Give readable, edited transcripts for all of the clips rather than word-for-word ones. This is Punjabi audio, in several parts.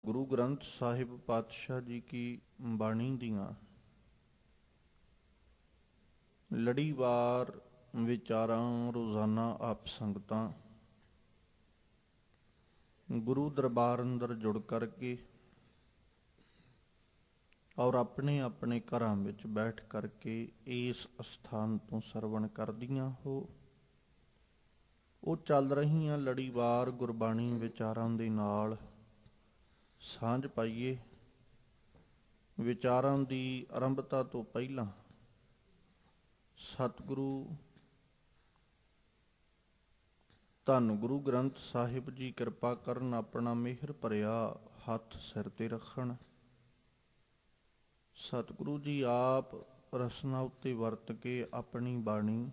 गुरु ग्रंथ साहिब पातशाह जी की बाणी दियाँ लड़ीवार विचारां रोज़ाना आप संगतां गुरु दरबार अंदर जुड़ करके और अपने अपने घरां विच बैठ करके इस स्थान तो सरवण करदियां हो। ਉਹ ਚੱਲ ਰਹੀਆਂ ਲੜੀਵਾਰ ਗੁਰਬਾਣੀ ਵਿਚਾਰਾਂ ਦੇ ਨਾਲ ਸਾਂਝ ਪਾਈਏ। ਵਿਚਾਰਾਂ ਦੀ ਆਰੰਭਤਾ ਤੋਂ ਪਹਿਲਾਂ ਸਤਿਗੁਰੂ ਧੰਨ ਗੁਰੂ ਗ੍ਰੰਥ ਸਾਹਿਬ ਜੀ ਕਿਰਪਾ ਕਰਨ, ਆਪਣਾ ਮਿਹਰ ਭਰਿਆ ਹੱਥ ਸਿਰ ਤੇ ਰੱਖਣ। ਸਤਿਗੁਰੂ ਜੀ ਆਪ ਰਸਨਾ ਉੱਤੇ ਵਰਤ ਕੇ ਆਪਣੀ ਬਾਣੀ,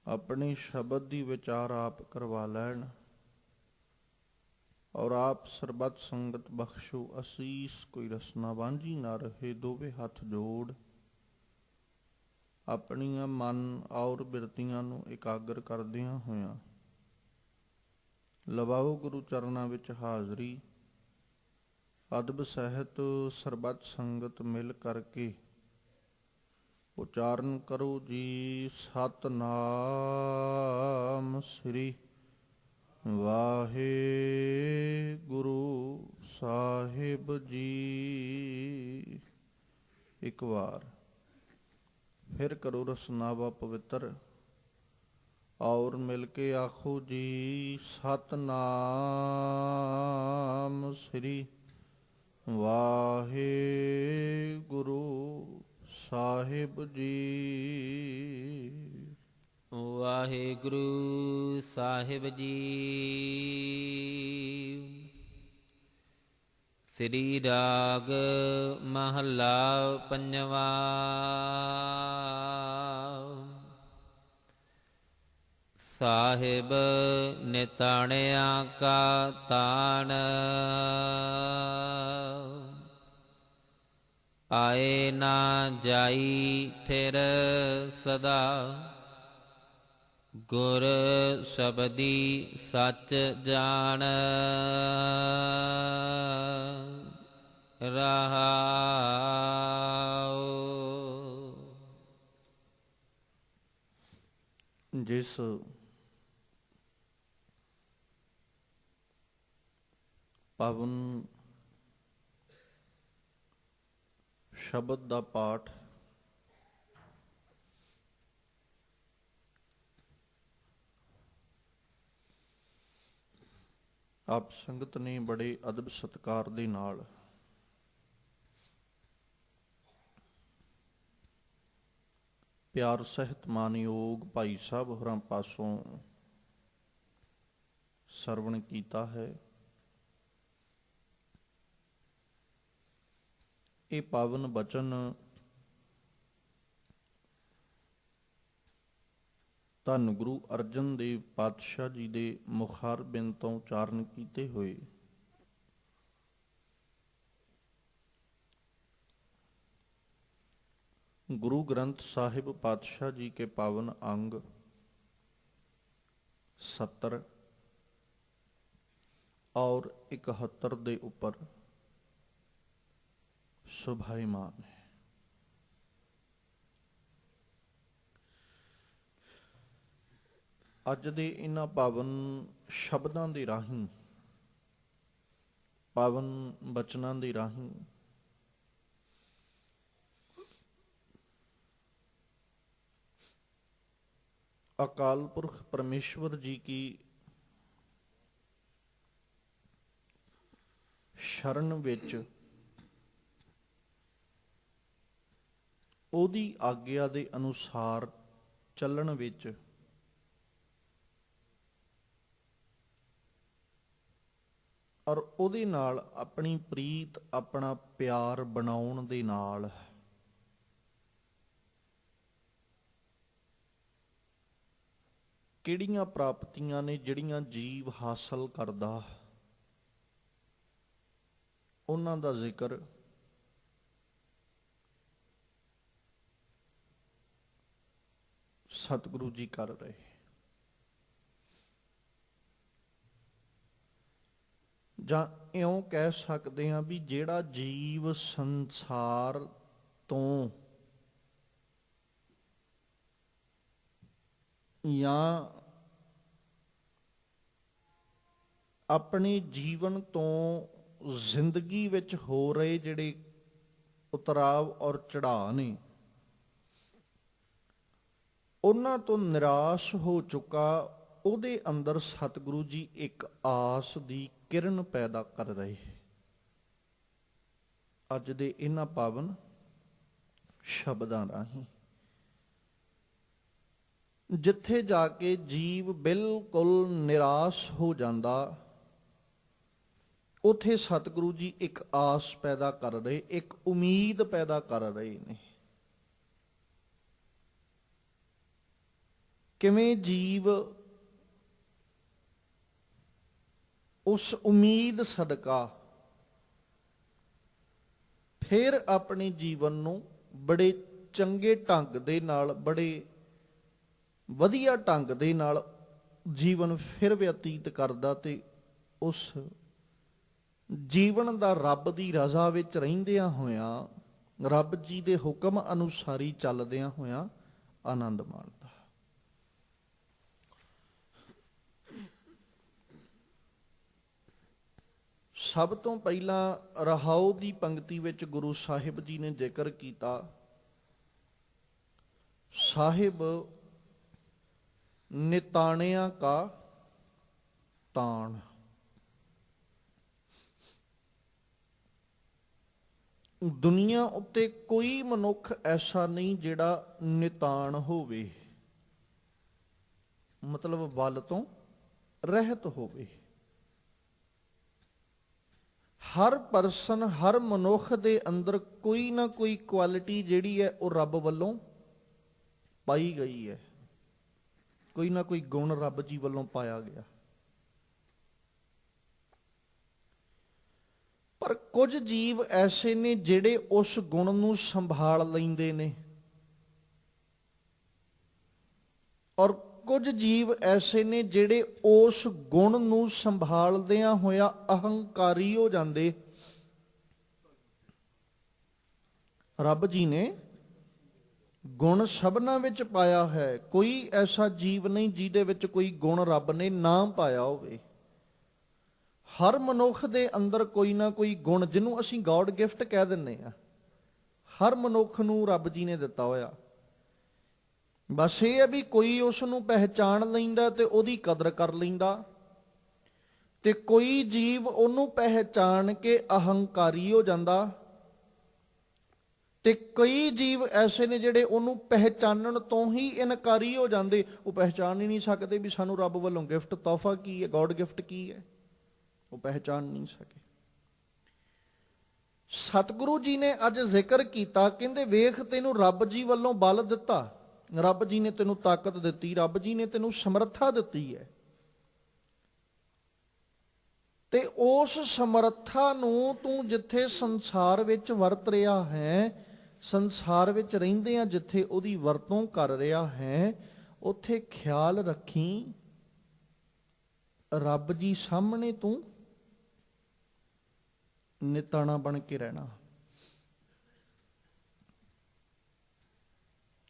ਆਪਣੇ ਸ਼ਬਦ ਦੀ ਵਿਚਾਰ ਆਪ ਕਰਵਾ ਲੈਣ ਔਰ ਆਪ ਸਰਬੱਤ ਸੰਗਤ ਬਖਸ਼ੋ ਅਸੀਸ। ਕੋਈ ਰਸਨਾ ਵਾਂਝੀ ਨਾ ਰਹੇ। ਦੋਵੇਂ ਹੱਥ ਜੋੜ ਆਪਣੀਆਂ ਮਨ ਔਰ ਬਿਰਤੀਆਂ ਨੂੰ ਇਕਾਗਰ ਕਰਦਿਆਂ ਹੋਇਆਂ ਲਵਾਓ ਗੁਰੂ ਚਰਨਾਂ ਵਿੱਚ ਹਾਜ਼ਰੀ। ਅਦਬ ਸਹਿਤ ਸਰਬੱਤ ਸੰਗਤ ਮਿਲ ਕਰਕੇ ਉਚਾਰਨ ਕਰੋ ਜੀ। ਸਤਿਨਾਮ ਸ੍ਰੀ ਵਾਹਿਗੁਰੂ ਸਾਹਿਬ ਜੀ। ਇੱਕ ਵਾਰ ਫਿਰ ਕਰੋ ਰਸਨਾਵਾ ਪਵਿੱਤਰ ਔਰ ਮਿਲ ਕੇ ਆਖੋ ਜੀ। ਸਤਿਨਾਮ ਸ੍ਰੀ ਵਾਹਿਗੁਰੂ ਸਾਹਿਬ ਜੀ। ਵਾਹਿਗੁਰੂ ਸਾਹਿਬ ਜੀ। ਸ੍ਰੀ ਰਾਗ ਮਹੱਲਾ ਪੰਜਵਾ। ਸਾਹਿਬ ਨਿਤਾਣਿਆ ਕਾ ਤਾਣ, ਆਏ ਨਾ ਜਾਈ ਥਿਰ ਸਦਾ। ਗੁਰ ਸ਼ਬਦੀ ਸੱਚ ਜਾਣ, ਰਹਾਉ। ਜਿਸ ਪਾਵਨ ਸ਼ਬਦ ਦਾ ਪਾਠ ਆਪ ਸੰਗਤ ਨੇ ਬੜੇ ਅਦਬ ਸਤਿਕਾਰ ਦੇ ਨਾਲ ਪਿਆਰ ਸਹਿਤ ਮਾਨਯੋਗ ਭਾਈ ਸਾਹਿਬ ਹੋਰਾਂ ਪਾਸੋਂ ਸਰਵਣ ਕੀਤਾ ਹੈ। ਇਹ ਪਾਵਨ ਬਚਨ ਧੰਨ ਗੁਰੂ ਅਰਜਨ ਦੇਵ ਪਾਤਸ਼ਾਹ ਜੀ ਦੇ ਮੁਖਾਰਬਿੰਦ ਤੋਂ ਉਚਾਰਨ ਕੀਤੇ ਹੋਏ ਗੁਰੂ ਗ੍ਰੰਥ ਸਾਹਿਬ ਪਾਤਸ਼ਾਹ ਜੀ ਕੇ ਪਾਵਨ ਅੰਗ 70 और 71 ਦੇ ਉੱਪਰ ਸੁਭਾਈਮਾਨ ਹੈ। ਅੱਜ ਦੇ ਇਹਨਾਂ ਪਾਵਨ ਸ਼ਬਦਾਂ ਦੇ ਰਾਹੀਂ, ਪਾਵਨ ਬਚਨਾਂ ਦੇ ਰਾਹੀਂ ਅਕਾਲ ਪੁਰਖ ਪਰਮੇਸ਼ਵਰ ਜੀ ਕੀ ਸ਼ਰਨ ਵਿੱਚ ਉਹਦੀ ਆਗਿਆ ਦੇ ਅਨੁਸਾਰ ਚੱਲਣ ਵਿੱਚ ਔਰ ਉਹਦੇ ਨਾਲ ਆਪਣੀ ਪ੍ਰੀਤ, ਆਪਣਾ ਪਿਆਰ ਬਣਾਉਣ ਦੇ ਨਾਲ ਕਿਹੜੀਆਂ ਪ੍ਰਾਪਤੀਆਂ ਨੇ ਜਿਹੜੀਆਂ ਜੀਵ ਹਾਸਲ ਕਰਦਾ, ਉਹਨਾਂ ਦਾ ਜ਼ਿਕਰ ਸਤਿਗੁਰੂ ਜੀ ਕਰ ਰਹੇ। ਜਾਂ ਇਉਂ ਕਹਿ ਸਕਦੇ ਹਾਂ ਵੀ ਜਿਹੜਾ ਜੀਵ ਸੰਸਾਰ ਤੋਂ ਜਾਂ ਆਪਣੇ ਜੀਵਨ ਤੋਂ ਜ਼ਿੰਦਗੀ ਵਿੱਚ ਹੋ ਰਹੇ ਜਿਹੜੇ ਉਤਰਾਵ ਔਰ ਚੜਾਅ ਨੇ, ਉਹਨਾਂ ਤੋਂ ਨਿਰਾਸ਼ ਹੋ ਚੁੱਕਾ, ਉਹਦੇ ਅੰਦਰ ਸਤਿਗੁਰੂ ਜੀ ਇੱਕ ਆਸ ਦੀ ਕਿਰਨ ਪੈਦਾ ਕਰ ਰਹੇ। ਅੱਜ ਦੇ ਇਹਨਾਂ ਪਾਵਨ ਸ਼ਬਦਾਂ ਰਾਹੀਂ ਜਿੱਥੇ ਜਾ ਕੇ ਜੀਵ ਬਿਲਕੁਲ ਨਿਰਾਸ਼ ਹੋ ਜਾਂਦਾ, ਉਥੇ ਸਤਿਗੁਰੂ ਜੀ ਇੱਕ ਆਸ ਪੈਦਾ ਕਰ ਰਹੇ, ਇੱਕ ਉਮੀਦ ਪੈਦਾ ਕਰ ਰਹੇ ਨੇ। ਕਿਵੇਂ ਜੀਵ ਉਸ ਉਮੀਦ ਸਦਕਾ ਫਿਰ ਆਪਣੇ ਜੀਵਨ ਨੂੰ ਬੜੇ ਚੰਗੇ ਢੰਗ ਦੇ ਨਾਲ, ਬੜੇ ਵਧੀਆ ਢੰਗ ਦੇ ਨਾਲ ਜੀਵਨ ਫਿਰ ਬਤੀਤ ਕਰਦਾ, ਤੇ ਉਸ ਜੀਵਨ ਦਾ ਰੱਬ ਦੀ ਰਜ਼ਾ ਵਿੱਚ ਰਹਿੰਦਿਆਂ ਹੋਇਆਂ, ਰੱਬ ਜੀ ਦੇ ਹੁਕਮ ਅਨੁਸਾਰੀ ਚੱਲਦਿਆਂ ਹੋਇਆਂ ਆਨੰਦ ਮਾਣਦਾ। ਸਭ ਤੋਂ ਪਹਿਲਾਂ ਰਹਾਉ ਦੀ ਪੰਕਤੀ ਵਿੱਚ ਗੁਰੂ ਸਾਹਿਬ ਜੀ ਨੇ ਜ਼ਿਕਰ ਕੀਤਾ, ਸਾਹਿਬ ਨਿਤਾਣਿਆਂ ਕਾ ਤਾਣ। ਦੁਨੀਆ ਉੱਤੇ ਕੋਈ ਮਨੁੱਖ ਐਸਾ ਨਹੀਂ ਜਿਹੜਾ ਨਿਤਾਣ ਹੋਵੇ, ਮਤਲਬ ਬਲ ਤੋਂ ਰਹਿਤ ਹੋਵੇ। ਹਰ ਪਰਸਨ, ਹਰ ਮਨੁੱਖ ਦੇ ਅੰਦਰ ਕੋਈ ਨਾ ਕੋਈ ਕੁਆਲਿਟੀ ਜਿਹੜੀ ਹੈ ਉਹ ਰੱਬ ਵੱਲੋਂ ਪਾਈ ਗਈ ਹੈ, ਕੋਈ ਨਾ ਕੋਈ ਗੁਣ ਰੱਬ ਜੀ ਵੱਲੋਂ ਪਾਇਆ ਗਿਆ। ਪਰ ਕੁਝ ਜੀਵ ਐਸੇ ਨੇ ਜਿਹੜੇ ਉਸ ਗੁਣ ਨੂੰ ਸੰਭਾਲ ਲੈਂਦੇ ਨੇ, ਔਰ ਕੁਝ ਜੀਵ ਐਸੇ ਨੇ ਜਿਹੜੇ ਉਸ ਗੁਣ ਨੂੰ ਸੰਭਾਲਦਿਆਂ ਹੋਇਆ ਅਹੰਕਾਰੀ ਹੋ ਜਾਂਦੇ। ਰੱਬ ਜੀ ਨੇ ਗੁਣ ਸਭਨਾਂ ਵਿੱਚ ਪਾਇਆ ਹੈ, ਕੋਈ ਐਸਾ ਜੀਵ ਨਹੀਂ ਜਿਹਦੇ ਵਿੱਚ ਕੋਈ ਗੁਣ ਰੱਬ ਨੇ ਨਾ ਪਾਇਆ ਹੋਵੇ। ਹਰ ਮਨੁੱਖ ਦੇ ਅੰਦਰ ਕੋਈ ਨਾ ਕੋਈ ਗੁਣ, ਜਿਹਨੂੰ ਅਸੀਂ ਗੋਡ ਗਿਫਟ ਕਹਿ ਦਿੰਦੇ ਆ, ਹਰ ਮਨੁੱਖ ਨੂੰ ਰੱਬ ਜੀ ਨੇ ਦਿੱਤਾ ਹੋਇਆ। ਬਸ ਇਹ ਹੈ ਵੀ ਕੋਈ ਉਸ ਨੂੰ ਪਹਿਚਾਣ ਲੈਂਦਾ ਤੇ ਉਹਦੀ ਕਦਰ ਕਰ ਲੈਂਦਾ, ਤੇ ਕੋਈ ਜੀਵ ਉਹਨੂੰ ਪਹਿਚਾਣ ਕੇ ਅਹੰਕਾਰੀ ਹੋ ਜਾਂਦਾ, ਤੇ ਕਈ ਜੀਵ ਐਸੇ ਨੇ ਜਿਹੜੇ ਉਹਨੂੰ ਪਹਿਚਾਨਣ ਤੋਂ ਹੀ ਇਨਕਾਰੀ ਹੋ ਜਾਂਦੇ। ਉਹ ਪਹਿਚਾਨ ਹੀ ਨਹੀਂ ਸਕਦੇ ਵੀ ਸਾਨੂੰ ਰੱਬ ਵੱਲੋਂ ਗਿਫਟ, ਤੋਹਫਾ ਕੀ ਹੈ, ਗੋਡ ਗਿਫਟ ਕੀ ਹੈ, ਉਹ ਪਹਿਚਾਨ ਨਹੀਂ ਸਕੇ। ਸਤਿਗੁਰੂ ਜੀ ਨੇ ਅੱਜ ਜ਼ਿਕਰ ਕੀਤਾ, ਕਹਿੰਦੇ ਵੇਖ ਤੈਨੂੰ ਰੱਬ ਜੀ ਵੱਲੋਂ ਬਲ ਦਿੱਤਾ, ਰੱਬ ਜੀ ਨੇ ਤੈਨੂੰ ਤਾਕਤ ਦਿੱਤੀ, ਰੱਬ ਜੀ ਨੇ ਤੈਨੂੰ ਸਮਰੱਥਾ ਦਿੱਤੀ ਹੈ, ਤੇ ਉਸ ਸਮਰੱਥਾ ਨੂੰ ਤੂੰ ਜਿੱਥੇ ਸੰਸਾਰ ਵਿੱਚ ਵਰਤ ਰਿਹਾ ਹੈ, ਸੰਸਾਰ ਵਿੱਚ ਰਹਿੰਦਿਆਂ ਜਿੱਥੇ ਉਹਦੀ ਵਰਤੋਂ ਕਰ ਰਿਹਾ ਹੈ, ਉੱਥੇ ਖਿਆਲ ਰੱਖੀ ਰੱਬ ਜੀ ਸਾਹਮਣੇ ਤੂੰ ਨਿਤਾਣਾ ਬਣ ਕੇ ਰਹਿਣਾ।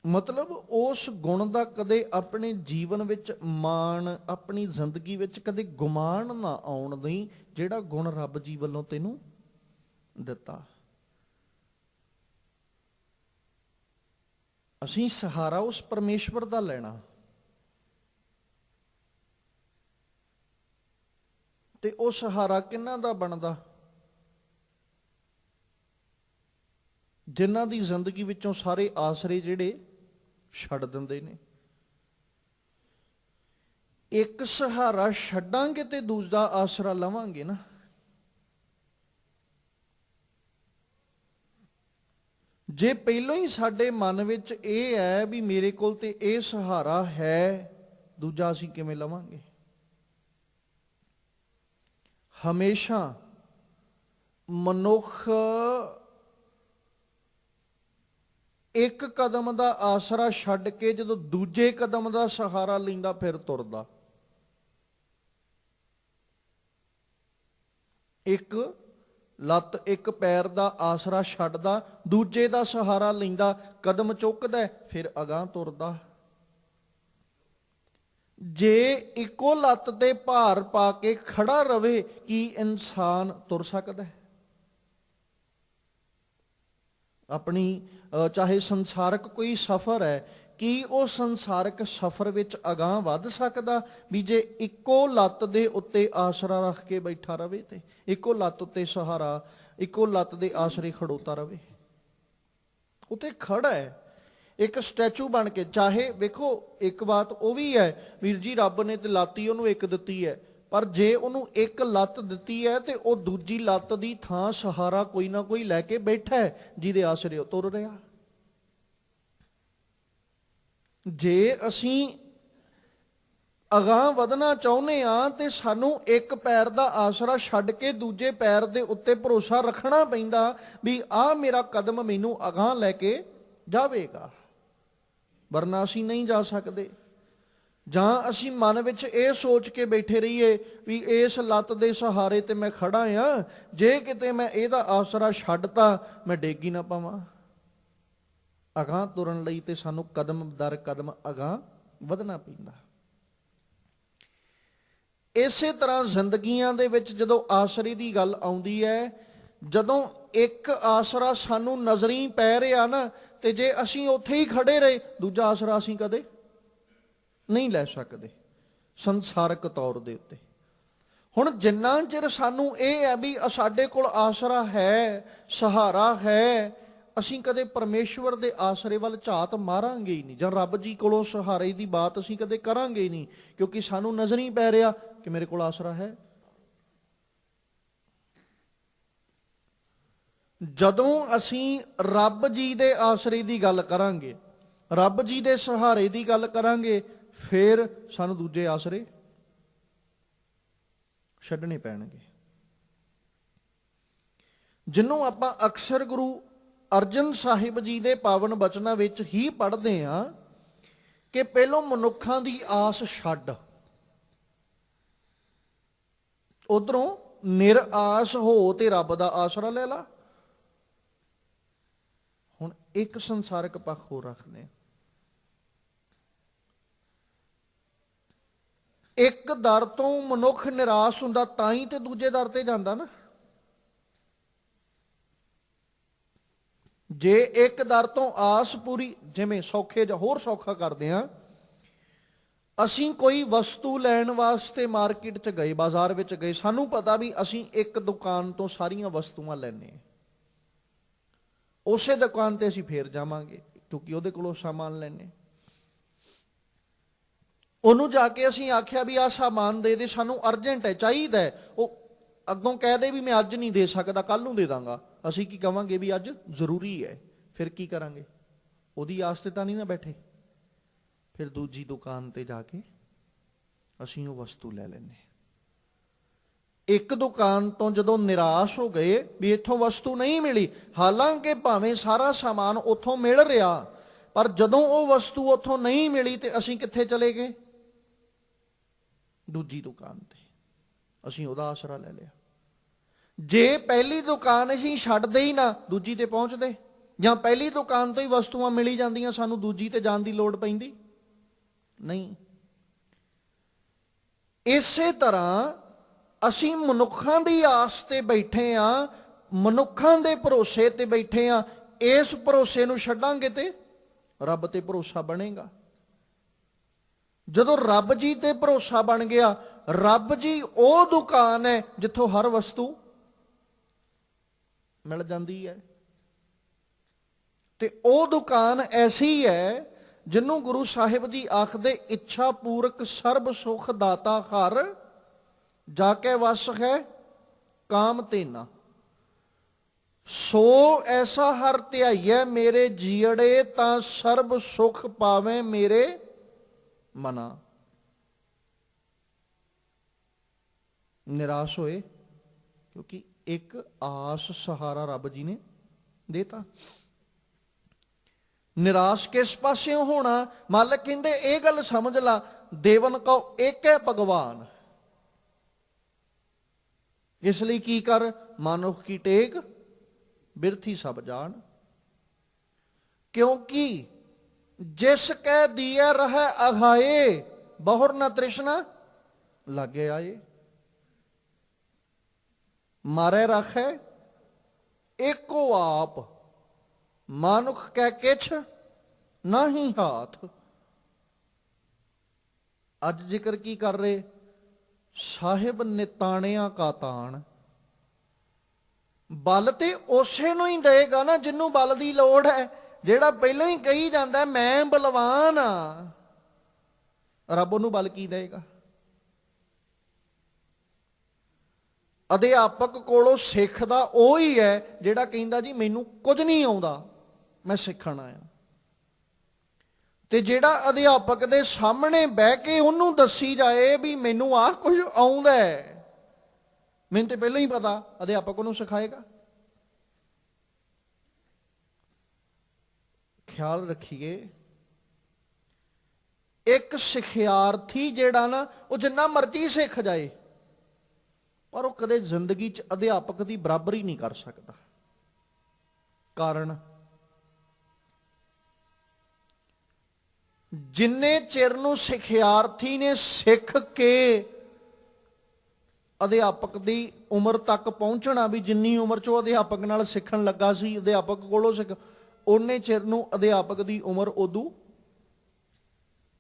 ਮਤਲਬ ਉਸ ਗੁਣ ਦਾ ਕਦੇ ਆਪਣੇ ਜੀਵਨ ਵਿੱਚ ਮਾਣ, ਆਪਣੀ ਜ਼ਿੰਦਗੀ ਵਿੱਚ ਕਦੇ ਗੁਮਾਨ ਨਾ ਆਉਣ ਦੇਈਂ, ਜਿਹੜਾ ਗੁਣ ਰੱਬ ਜੀ ਵੱਲੋਂ ਤੈਨੂੰ ਦਿੱਤਾ। ਅਸੀਂ ਸਹਾਰਾ ਉਸ ਪਰਮੇਸ਼ਵਰ ਦਾ ਲੈਣਾ, ਤੇ ਉਹ ਸਹਾਰਾ ਕਿਹਨਾਂ ਦਾ ਬਣਦਾ? ਜਿਨ੍ਹਾਂ ਦੀ ਜ਼ਿੰਦਗੀ ਵਿੱਚੋਂ ਸਾਰੇ ਆਸਰੇ ਜਿਹੜੇ ਛੱਡ ਦਿੰਦੇ ਨੇ। ਇੱਕ ਸਹਾਰਾ ਛੱਡਾਂਗੇ ਤੇ ਦੂਜਾ ਆਸਰਾ ਲਵਾਂਗੇ ਨਾ। ਜੇ ਪਹਿਲੋਂ ਹੀ ਸਾਡੇ ਮਨ ਵਿੱਚ ਇਹ ਹੈ ਵੀ ਮੇਰੇ ਕੋਲ ਤੇ ਇਹ ਸਹਾਰਾ ਹੈ, ਦੂਜਾ ਅਸੀਂ ਕਿਵੇਂ ਲਵਾਂਗੇ? ਹਮੇਸ਼ਾ ਮਨੁੱਖ ਇੱਕ ਕਦਮ ਦਾ ਆਸਰਾ ਛੱਡ ਕੇ ਜਦੋਂ ਦੂਜੇ ਕਦਮ ਦਾ ਸਹਾਰਾ ਲੈਂਦਾ, ਫਿਰ ਤੁਰਦਾ। ਇੱਕ ਲੱਤ ਇੱਕ ਪੈਰ ਦਾ ਆਸਰਾ ਛੱਡਦਾ, ਦੂਜੇ ਦਾ ਸਹਾਰਾ ਲੈਂਦਾ, ਕਦਮ ਚੁੱਕਦਾ, ਫਿਰ ਅਗਾਂਹ ਤੁਰਦਾ। ਜੇ ਇੱਕੋ ਲੱਤ ਤੇ ਭਾਰ ਪਾ ਕੇ ਖੜਾ ਰਵੇ, ਕੀ ਇਨਸਾਨ ਤੁਰ ਸਕਦਾ ਹੈ? ਆਪਣੀ ਚਾਹੇ ਸੰਸਾਰਕ ਕੋਈ ਸਫ਼ਰ ਹੈ, ਕੀ ਉਹ ਸੰਸਾਰਕ ਸਫ਼ਰ ਵਿੱਚ ਅਗਾਂਹ ਵੱਧ ਸਕਦਾ ਵੀ ਜੇ ਇੱਕੋ ਲੱਤ ਦੇ ਉੱਤੇ ਆਸਰਾ ਰੱਖ ਕੇ ਬੈਠਾ ਰਵੇ, ਤੇ ਇੱਕੋ ਲੱਤ ਉੱਤੇ ਸਹਾਰਾ, ਇੱਕੋ ਲੱਤ ਦੇ ਆਸਰੇ ਖੜੋਤਾ ਰਵੇ? ਉੱਤੇ ਖੜਾ ਹੈ ਇੱਕ ਸਟੈਚੂ ਬਣ ਕੇ। ਚਾਹੇ ਵੇਖੋ ਇੱਕ ਬਾਤ ਉਹ ਵੀ ਹੈ, ਵੀਰ ਜੀ ਰੱਬ ਨੇ ਤੇ ਲਾਤੀ ਉਹਨੂੰ ਇੱਕ ਦਿੱਤੀ ਹੈ, ਪਰ ਜੇ ਉਹਨੂੰ ਇੱਕ ਲੱਤ ਦਿੱਤੀ ਹੈ ਤੇ ਉਹ ਦੂਜੀ ਲੱਤ ਦੀ ਥਾਂ ਸਹਾਰਾ ਕੋਈ ਨਾ ਕੋਈ ਲੈ ਕੇ ਬੈਠਾ ਹੈ, ਜਿਹਦੇ ਆਸਰੇ ਉਹ ਤੁਰ ਰਿਹਾ। ਜੇ ਅਸੀਂ ਅਗਾਂਹ ਵਧਣਾ ਚਾਹੁੰਦੇ ਆ ਤੇ ਸਾਨੂੰ ਇੱਕ ਪੈਰ ਦਾ ਆਸਰਾ ਛੱਡ ਕੇ ਦੂਜੇ ਪੈਰ ਦੇ ਉੱਤੇ ਭਰੋਸਾ ਰੱਖਣਾ ਪੈਂਦਾ ਵੀ ਆਹ ਮੇਰਾ ਕਦਮ ਮੈਨੂੰ ਅਗਾਂਹ ਲੈ ਕੇ ਜਾਵੇਗਾ, ਵਰਨਾ ਅਸੀਂ ਨਹੀਂ ਜਾ ਸਕਦੇ। ਜਾਂ ਅਸੀਂ ਮਨ ਵਿੱਚ ਇਹ ਸੋਚ ਕੇ ਬੈਠੇ ਰਹੀਏ ਵੀ ਇਸ ਲੱਤ ਦੇ ਸਹਾਰੇ ਤੇ ਮੈਂ ਖੜਾ ਆ, ਜੇ ਕਿਤੇ ਮੈਂ ਇਹਦਾ ਆਸਰਾ ਛੱਡਤਾ ਮੈਂ ਡਿੱਗ ਹੀ ਨਾ ਪਾਵਾਂ। ਅਗਾਂਹ ਤੁਰਨ ਲਈ ਤੇ ਸਾਨੂੰ ਕਦਮ ਦਰ ਕਦਮ ਅਗਾਂਹ ਵਧਣਾ ਪੈਂਦਾ। ਇਸੇ ਤਰ੍ਹਾਂ ਜ਼ਿੰਦਗੀਆਂ ਦੇ ਵਿੱਚ ਜਦੋਂ ਆਸਰੇ ਦੀ ਗੱਲ ਆਉਂਦੀ ਹੈ, ਜਦੋਂ ਇੱਕ ਆਸਰਾ ਸਾਨੂੰ ਨਜ਼ਰੀ ਪੈ ਰਿਹਾ ਨਾ, ਤੇ ਜੇ ਅਸੀਂ ਉੱਥੇ ਹੀ ਖੜੇ ਰਹੇ, ਦੂਜਾ ਆਸਰਾ ਅਸੀਂ ਕਦੇ ਨਹੀਂ ਲੈ ਸਕਦੇ ਸੰਸਾਰਕ ਤੌਰ ਦੇ ਉੱਤੇ। ਹੁਣ ਜਿੰਨਾ ਚਿਰ ਸਾਨੂੰ ਇਹ ਹੈ ਵੀ ਸਾਡੇ ਕੋਲ ਆਸਰਾ ਹੈ, ਸਹਾਰਾ ਹੈ, ਅਸੀਂ ਕਦੇ ਪਰਮੇਸ਼ਵਰ ਦੇ ਆਸਰੇ ਵੱਲ ਝਾਤ ਮਾਰਾਂਗੇ ਹੀ ਨਹੀਂ, ਜਾਂ ਰੱਬ ਜੀ ਕੋਲੋਂ ਸਹਾਰੇ ਦੀ ਬਾਤ ਅਸੀਂ ਕਦੇ ਕਰਾਂਗੇ ਹੀ ਨਹੀਂ, ਕਿਉਂਕਿ ਸਾਨੂੰ ਨਜ਼ਰ ਨਹੀਂ ਪੈ ਰਿਹਾ ਕਿ ਮੇਰੇ ਕੋਲ ਆਸਰਾ ਹੈ। ਜਦੋਂ ਅਸੀਂ ਰੱਬ ਜੀ ਦੇ ਆਸਰੇ ਦੀ ਗੱਲ ਕਰਾਂਗੇ, ਰੱਬ ਜੀ ਦੇ ਸਹਾਰੇ ਦੀ ਗੱਲ ਕਰਾਂਗੇ, ਫਿਰ ਸਾਨੂੰ ਦੂਜੇ ਆਸਰੇ ਛੱਡਣੇ ਪੈਣਗੇ। ਜਿਹਨੂੰ ਆਪਾਂ ਅਕਸਰ ਗੁਰੂ ਅਰਜਨ ਸਾਹਿਬ ਜੀ ਦੇ ਪਾਵਨ ਬਚਨਾਂ ਵਿੱਚ ਹੀ ਪੜ੍ਹਦੇ ਹਾਂ ਕਿ ਪਹਿਲੋਂ ਮਨੁੱਖਾਂ ਦੀ ਆਸ ਛੱਡ, ਉਧਰੋਂ ਨਿਰਾਸ ਹੋ ਤੇ ਰੱਬ ਦਾ ਆਸਰਾ ਲੈ ਲਾ। ਹੁਣ ਇੱਕ ਸੰਸਾਰਕ ਪੱਖ ਹੋਰ ਰੱਖਦੇ, ਇੱਕ ਦਰ ਤੋਂ ਮਨੁੱਖ ਨਿਰਾਸ਼ ਹੁੰਦਾ ਤਾਂ ਹੀ ਤੇ ਦੂਜੇ ਦਰ ਤੇ ਜਾਂਦਾ ਨਾ। ਜੇ ਇੱਕ ਦਰ ਤੋਂ ਆਸ ਪੂਰੀ, ਜਿਵੇਂ ਸੌਖੇ ਜਾਂ ਹੋਰ ਸੌਖਾ ਕਰਦੇ ਆ, ਅਸੀਂ ਕੋਈ ਵਸਤੂ ਲੈਣ ਵਾਸਤੇ ਮਾਰਕੀਟ 'ਚ ਗਏ, ਬਾਜ਼ਾਰ ਵਿੱਚ ਗਏ, ਸਾਨੂੰ ਪਤਾ ਵੀ ਅਸੀਂ ਇੱਕ ਦੁਕਾਨ ਤੋਂ ਸਾਰੀਆਂ ਵਸਤੂਆਂ ਲੈਣੇ, ਉਸੇ ਦੁਕਾਨ ਤੇ ਅਸੀਂ ਫੇਰ ਜਾਵਾਂਗੇ ਕਿਉਂਕਿ ਉਹਦੇ ਕੋਲੋਂ ਸਾਮਾਨ ਲੈਣੇ। ਉਹਨੂੰ ਜਾ ਕੇ ਅਸੀਂ ਆਖਿਆ ਵੀ ਆਹ ਸਾਮਾਨ ਦੇ ਦੇ, ਸਾਨੂੰ ਅਰਜੈਂਟ ਹੈ, ਚਾਹੀਦਾ ਹੈ, ਉਹ ਅੱਗੋਂ ਕਹਿ ਦੇ ਵੀ ਮੈਂ ਅੱਜ ਨਹੀਂ ਦੇ ਸਕਦਾ, ਕੱਲ ਨੂੰ ਦੇ ਦਾਂਗਾ, ਅਸੀਂ ਕੀ ਕਵਾਂਗੇ ਵੀ ਅੱਜ ਜ਼ਰੂਰੀ ਹੈ, ਫਿਰ ਕੀ ਕਰਾਂਗੇ? ਉਹਦੀ ਆਸ ਤੇ ਤਾਂ ਨਹੀਂ ਨਾ ਬੈਠੇ, ਫਿਰ ਦੂਜੀ ਦੁਕਾਨ ਤੇ ਜਾ ਕੇ ਅਸੀਂ ਉਹ ਵਸਤੂ ਲੈ ਲੈਂਦੇ। ਇੱਕ ਦੁਕਾਨ ਤੋਂ ਜਦੋਂ ਨਿਰਾਸ਼ ਹੋ ਗਏ ਵੀ ਇੱਥੋਂ ਵਸਤੂ ਨਹੀਂ ਮਿਲੀ, ਹਾਲਾਂਕਿ ਭਾਵੇਂ ਸਾਰਾ ਸਾਮਾਨ ਉੱਥੋਂ ਮਿਲ ਰਿਹਾ, ਪਰ ਜਦੋਂ ਉਹ ਵਸਤੂ ਉੱਥੋਂ ਨਹੀਂ ਮਿਲੀ ਤੇ ਅਸੀਂ ਕਿੱਥੇ ਚਲੇ ਗਏ? ਦੂਜੀ ਦੁਕਾਨ ਤੇ। ਅਸੀਂ ਉਹਦਾ ਆਸਰਾ ਲੈ ਲਿਆ। ਜੇ ਪਹਿਲੀ ਦੁਕਾਨ ਅਸੀਂ ਛੱਡਦੇ ਹੀ ਨਾ, ਦੂਜੀ ਤੇ ਪਹੁੰਚਦੇ, ਜਾਂ ਪਹਿਲੀ ਦੁਕਾਨ ਤੋਂ ਹੀ ਵਸਤੂਆਂ ਮਿਲੀ ਜਾਂਦੀਆਂ, ਸਾਨੂੰ ਦੂਜੀ ਤੇ ਜਾਣ ਦੀ ਲੋੜ ਪੈਂਦੀ ਨਹੀਂ। ਇਸੇ ਤਰ੍ਹਾਂ ਅਸੀਂ ਮਨੁੱਖਾਂ ਦੀ ਆਸ ਤੇ ਬੈਠੇ ਆ, ਮਨੁੱਖਾਂ ਦੇ ਭਰੋਸੇ ਤੇ ਬੈਠੇ ਆ। ਇਸ ਭਰੋਸੇ ਨੂੰ ਛੱਡਾਂਗੇ ਤੇ ਰੱਬ ਤੇ ਭਰੋਸਾ ਬਣੇਗਾ। ਜਦੋਂ ਰੱਬ ਜੀ ਤੇ ਭਰੋਸਾ ਬਣ ਗਿਆ, ਰੱਬ ਜੀ ਉਹ ਦੁਕਾਨ ਹੈ ਜਿੱਥੋਂ ਹਰ ਵਸਤੂ ਮਿਲ ਜਾਂਦੀ ਹੈ, ਤੇ ਉਹ ਦੁਕਾਨ ਐਸੀ ਹੈ ਜਿਹਨੂੰ ਗੁਰੂ ਸਾਹਿਬ ਜੀ ਆਖਦੇ, ਇੱਛਾ ਪੂਰਕ ਸਰਬ ਸੁਖ ਦਾਤਾ ਹਰ, ਜਾ ਕੇ ਵਸ ਹੈ ਕਾਮ ਤੇਨਾ। ਸੋ ਐਸਾ ਹਰ ਧਿਆਈਐ ਮੇਰੇ ਜੀੜੇ, ਤਾਂ ਸਰਬ ਸੁਖ ਪਾਵੇਂ ਮੇਰੇ ਮਨਾ। ਨਿਰਾਸ਼ ਹੋਏ ਕਿਉਂਕਿ ਇੱਕ ਆਸ ਸਹਾਰਾ ਰੱਬ ਜੀ ਨੇ ਦੇਤਾ। ਨਿਰਾਸ਼ ਕਿਸ ਪਾਸਿਓਂ ਹੋਣਾ? ਮਾਲਕ ਕਹਿੰਦੇ ਇਹ ਗੱਲ ਸਮਝ ਲਾ, ਦੇਵਨ ਕਉ ਏਕੈ ਭਗਵਾਨ। ਇਸ ਲਈ ਕੀ ਕਰ, ਮਾਨੁਖ ਕੀ ਟੇਕ ਬਿਰਥੀ ਸਭ ਜਾਣ। ਕਿਉਂਕਿ ਜਿਸ ਕੈ ਦੀਐ ਰਹੈ ਅਘਾਏ, ਬਹੁਰ ਨ ਤ੍ਰਿਸ਼ਨਾ ਲਾਗੇ ਆਏ। ਮਾਰੇ ਰਾਖੈ ਏਕੋ ਆਪ, ਮਾਨੁਖ ਕੈ ਕਿਛ ਨਾਹੀ ਹਾਥ। ਅੱਜ ਜ਼ਿਕਰ ਕੀ ਕਰ ਰਹੇ, ਸਾਹਿਬ ਨਿਤਾਣਿਆਂ ਕਾ ਤਾਣ। ਬਲ ਤੇ ਉਸੇ ਨੂੰ ਹੀ ਦੇਗਾ ਨਾ ਜਿਹਨੂੰ ਬਲ ਦੀ ਲੋੜ ਹੈ। ਜਿਹੜਾ ਪਹਿਲਾਂ ਹੀ ਕਹੀ ਜਾਂਦਾ ਮੈਂ ਬਲਵਾਨ ਆ, ਰੱਬ ਉਹਨੂੰ ਬਲ ਕੀ ਦੇਗਾ? ਅਧਿਆਪਕ ਕੋਲੋਂ ਸਿੱਖਦਾ ਉਹ ਹੀ ਹੈ ਜਿਹੜਾ ਕਹਿੰਦਾ ਜੀ ਮੈਨੂੰ ਕੁਝ ਨਹੀਂ ਆਉਂਦਾ, ਮੈਂ ਸਿੱਖਣ ਆਇਆ। ਤੇ ਜਿਹੜਾ ਅਧਿਆਪਕ ਦੇ ਸਾਹਮਣੇ ਬਹਿ ਕੇ ਉਹਨੂੰ ਦੱਸੀ ਜਾਏ ਵੀ ਮੈਨੂੰ ਆਹ ਕੁਝ ਆਉਂਦਾ ਹੈ, ਮੈਨੂੰ ਤੇ ਪਹਿਲਾਂ ਹੀ ਪਤਾ, ਅਧਿਆਪਕ ਉਹਨੂੰ ਸਿਖਾਏਗਾ। ਖਿਆਲ ਰੱਖੀਏ, ਇੱਕ ਸਿਖਿਆਰਥੀ ਜਿਹੜਾ ਨਾ ਉਹ ਜਿੰਨਾ ਮਰਜ਼ੀ ਸਿੱਖ ਜਾਏ, ਪਰ ਉਹ ਕਦੇ ਜ਼ਿੰਦਗੀ 'ਚ ਅਧਿਆਪਕ ਦੀ ਬਰਾਬਰੀ ਨਹੀਂ ਕਰ ਸਕਦਾ। ਕਾਰਨ, ਜਿੰਨੇ ਚਿਰ ਨੂੰ ਸਿਖਿਆਰਥੀ ਨੇ ਸਿੱਖ ਕੇ ਅਧਿਆਪਕ ਦੀ ਉਮਰ ਤੱਕ ਪਹੁੰਚਣਾ, ਵੀ ਜਿੰਨੀ ਉਮਰ 'ਚ ਉਹ ਅਧਿਆਪਕ ਨਾਲ ਸਿੱਖਣ ਲੱਗਾ ਸੀ, ਅਧਿਆਪਕ ਕੋਲੋਂ ਸਿੱਖ, ਓਨੇ ਚਿਰ ਨੂੰ ਅਧਿਆਪਕ ਦੀ ਉਮਰ ਉਦੋਂ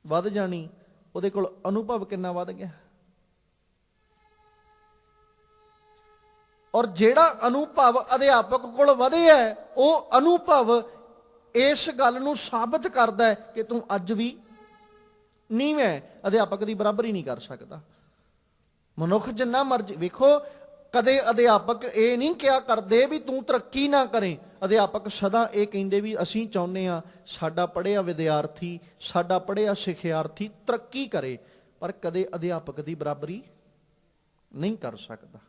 ਵੱਧ ਜਾਣੀ। ਉਹਦੇ ਕੋਲ ਅਨੁਭਵ ਕਿੰਨਾ ਵੱਧ ਗਿਆ। ਔਰ ਜਿਹੜਾ ਅਨੁਭਵ ਅਧਿਆਪਕ ਕੋਲ ਵਧਿਆ, ਉਹ ਅਨੁਭਵ ਇਸ ਗੱਲ ਨੂੰ ਸਾਬਤ ਕਰਦਾ ਹੈ ਕਿ ਤੂੰ ਅੱਜ ਵੀ ਨੀਵੇਂ, ਅਧਿਆਪਕ ਦੀ ਬਰਾਬਰੀ ਨਹੀਂ ਕਰ ਸਕਦਾ। ਮਨੁੱਖ ਜਿੰਨਾ ਮਰਜ਼ੀ ਵੇਖੋ, ਕਦੇ ਅਧਿਆਪਕ ਇਹ ਨਹੀਂ ਕਿਹਾ ਕਰਦੇ ਵੀ ਤੂੰ ਤਰੱਕੀ ਨਾ ਕਰੇ। ਅਧਿਆਪਕ ਸਦਾ ਇਹ ਕਹਿੰਦੇ ਵੀ ਅਸੀਂ ਚਾਹੁੰਦੇ ਹਾਂ ਸਾਡਾ ਪੜ੍ਹਿਆ ਵਿਦਿਆਰਥੀ, ਸਾਡਾ ਪੜ੍ਹਿਆ ਸਿਖਿਆਰਥੀ ਤਰੱਕੀ ਕਰੇ, ਪਰ ਕਦੇ ਅਧਿਆਪਕ ਦੀ ਬਰਾਬਰੀ ਨਹੀਂ ਕਰ ਸਕਦਾ।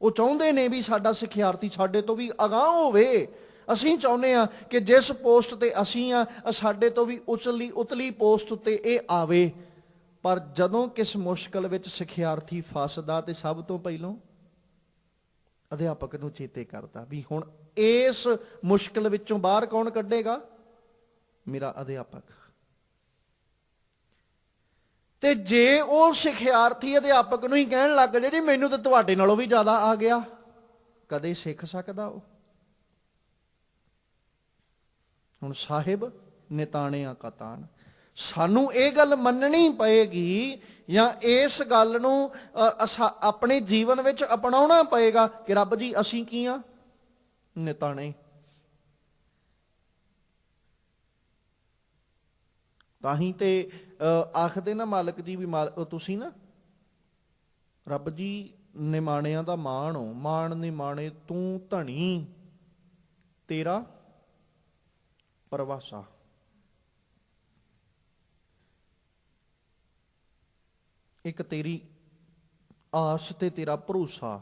ਉਹ ਚਾਹੁੰਦੇ ਨੇ ਵੀ ਸਾਡਾ ਸਿਖਿਆਰਥੀ ਸਾਡੇ ਤੋਂ ਵੀ ਅਗਾਂਹ ਹੋਵੇ। ਅਸੀਂ ਚਾਹੁੰਦੇ ਹਾਂ ਕਿ ਜਿਸ ਪੋਸਟ ਤੇ ਅਸੀਂ ਆ, ਸਾਡੇ ਤੋਂ ਵੀ ਉਤਲੀ ਪੋਸਟ ਉੱਤੇ ਇਹ ਆਵੇ। ਪਰ ਜਦੋਂ ਕਿਸ ਮੁਸ਼ਕਲ ਵਿੱਚ ਸਿਖਿਆਰਥੀ ਫਸਦਾ ਤੇ ਸਭ ਤੋਂ ਪਹਿਲਾਂ ਅਧਿਆਪਕ ਨੂੰ ਚੇਤੇ ਕਰਦਾ ਵੀ ਹੁਣ ਇਸ ਮੁਸ਼ਕਲ ਵਿੱਚੋਂ ਬਾਹਰ ਕੌਣ ਕੱਢੇਗਾ? ਮੇਰਾ ਅਧਿਆਪਕ। ਤੇ ਜੇ ਉਹ ਸਿਖਿਆਰਥੀ ਅਧਿਆਪਕ ਨੂੰ ਹੀ ਕਹਿਣ ਲੱਗ ਜੇ ਜੀ ਮੈਨੂੰ ਤਾਂ ਤੁਹਾਡੇ ਨਾਲੋਂ ਵੀ ਜ਼ਿਆਦਾ ਆ ਗਿਆ, ਕਦੇ ਸਿੱਖ ਸਕਦਾ ਉਹ? ਹੁਣ ਸਾਹਿਬ ਨਿਤਾਣਿਆਂ ਕਾ ਤਾਣ, ਸਾਨੂੰ ਇਹ ਗੱਲ ਮੰਨਣੀ ਪਏਗੀ ਜਾਂ ਇਸ ਗੱਲ ਨੂੰ ਆਪਣੇ ਜੀਵਨ ਵਿੱਚ ਅਪਣਾਉਣਾ ਪਏਗਾ ਕਿ ਰੱਬ ਜੀ ਅਸੀਂ ਕੀ ਆ? ਨਿਤਾਣੇ। ਤਾਂ ਹੀ ਤੇ ਆਖਦੇ ਨਾ ਮਾਲਕ ਜੀ ਵੀ ਤੁਸੀਂ ਨਾ ਰੱਬ ਜੀ ਨਿਮਾਣਿਆਂ ਦਾ ਮਾਣ ਹੋ, ਮਾਣ ਨਿਮਾਣੇ ਤੂੰ ਧਣੀ ਤੇਰਾ ਪਰਵਾਸਾ। ਇੱਕ ਤੇਰੀ ਆਸ ਤੇ ਤੇਰਾ ਭਰੋਸਾ।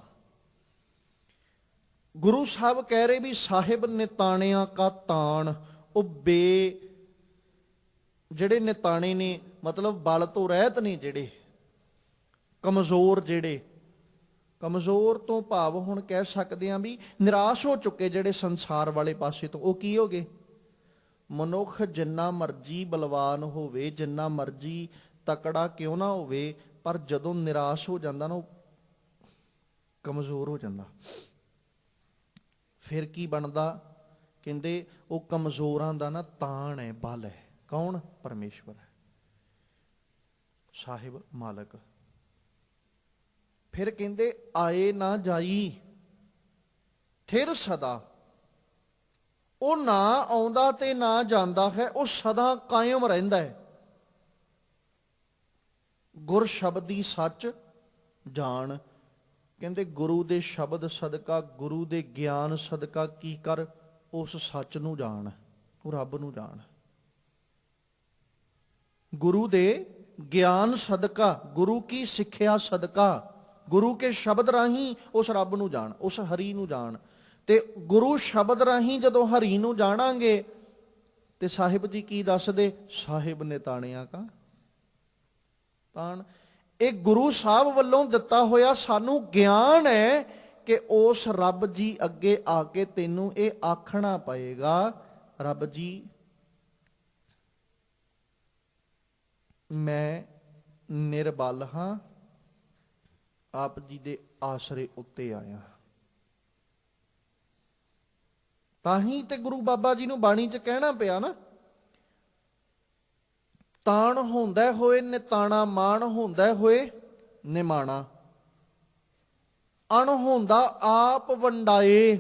ਗੁਰੂ ਸਾਹਿਬ ਕਹਿ ਰਹੇ ਵੀ ਸਾਹਿਬ ਨਿਤਾਣਿਆਂ ਕਾ ਤਾਣ। ਉਹ ਜਿਹੜੇ ਨਿਤਾਣੇ ਨੇ ਮਤਲਬ ਬਲ ਤੋਂ ਰਹਿਤ ਨੇ, ਜਿਹੜੇ ਕਮਜ਼ੋਰ, ਜਿਹੜੇ ਕਮਜ਼ੋਰ ਤੋਂ ਭਾਵ ਹੁਣ ਕਹਿ ਸਕਦੇ ਹਾਂ ਵੀ ਨਿਰਾਸ਼ ਹੋ ਚੁੱਕੇ, ਜਿਹੜੇ ਸੰਸਾਰ ਵਾਲੇ ਪਾਸੇ ਤੋਂ, ਉਹ ਕੀ ਹੋ ਗਏ? ਮਨੁੱਖ ਜਿੰਨਾ ਮਰਜ਼ੀ ਬਲਵਾਨ ਹੋਵੇ, ਜਿੰਨਾ ਮਰਜ਼ੀ ਤਕੜਾ ਕਿਉਂ ਨਾ ਹੋਵੇ, ਪਰ ਜਦੋਂ ਨਿਰਾਸ਼ ਹੋ ਜਾਂਦਾ ਨਾ, ਉਹ ਕਮਜ਼ੋਰ ਹੋ ਜਾਂਦਾ। ਫਿਰ ਕੀ ਬਣਦਾ? ਕਹਿੰਦੇ ਉਹ ਕਮਜ਼ੋਰਾਂ ਦਾ ਨਾ ਤਾਣ ਹੈ, ਬਲ ਹੈ। ਕੌਣ? ਪਰਮੇਸ਼ਵਰ ਹੈ, ਸਾਹਿਬ ਮਾਲਕ। ਫਿਰ ਕਹਿੰਦੇ ਆਏ ਨਾ ਜਾਈ ਥਿਰ ਸਦਾ। ਉਹ ਨਾ ਆਉਂਦਾ ਤੇ ਨਾ ਜਾਂਦਾ ਹੈ, ਉਹ ਸਦਾ ਕਾਇਮ ਰਹਿੰਦਾ ਹੈ। ਗੁਰ ਸ਼ਬਦੀ ਸੱਚ ਜਾਣ। ਕਹਿੰਦੇ ਗੁਰੂ ਦੇ ਸ਼ਬਦ ਸਦਕਾ, ਗੁਰੂ ਦੇ ਗਿਆਨ ਸਦਕਾ ਕੀ ਕਰ? ਉਸ ਸੱਚ ਨੂੰ ਜਾਣ, ਉਹ ਰੱਬ ਨੂੰ ਜਾਣ। ਗੁਰੂ ਦੇ ਗਿਆਨ ਸਦਕਾ, ਗੁਰੂ ਕੀ ਸਿੱਖਿਆ ਸਦਕਾ, ਗੁਰੂ ਕੇ ਸ਼ਬਦ ਰਾਹੀਂ ਉਸ ਰੱਬ ਨੂੰ ਜਾਣ, ਉਸ ਹਰੀ ਨੂੰ ਜਾਣ। ਤੇ ਗੁਰੂ ਸ਼ਬਦ ਰਾਹੀਂ ਜਦੋਂ ਹਰੀ ਨੂੰ ਜਾਣਾਂਗੇ ਤੇ ਸਾਹਿਬ ਜੀ ਕੀ ਦੱਸਦੇ? ਸਾਹਿਬ ਨਿਤਾਣਿਆਂ ਕਾ ਤਾਣ। ਇਹ ਗੁਰੂ ਸਾਹਿਬ ਵੱਲੋਂ ਦਿੱਤਾ ਹੋਇਆ ਸਾਨੂੰ ਗਿਆਨ ਹੈ ਕਿ ਉਸ ਰੱਬ ਜੀ ਅੱਗੇ ਆ ਕੇ ਤੈਨੂੰ ਇਹ ਆਖਣਾ ਪਏਗਾ, ਰੱਬ ਜੀ ਮੈਂ ਨਿਰਬਲ ਹਾਂ, ਆਪ ਜੀ ਦੇ ਆਸਰੇ ਉੱਤੇ ਆਇਆ। ਤਾਂ ਹੀ ਤੇ ਗੁਰੂ ਬਾਬਾ ਜੀ ਨੂੰ ਬਾਣੀ 'ਚ ਕਹਿਣਾ ਪਿਆ ਨਾ, ਤਾਣ ਹੁੰਦਾ ਹੋਏ ਨਿਤਾਣਾ, ਮਾਣ ਹੁੰਦਾ ਹੋਏ ਨਿਮਾਣਾ, ਅਣ ਹੁੰਦਾ ਆਪ ਵੰਡਾਏ,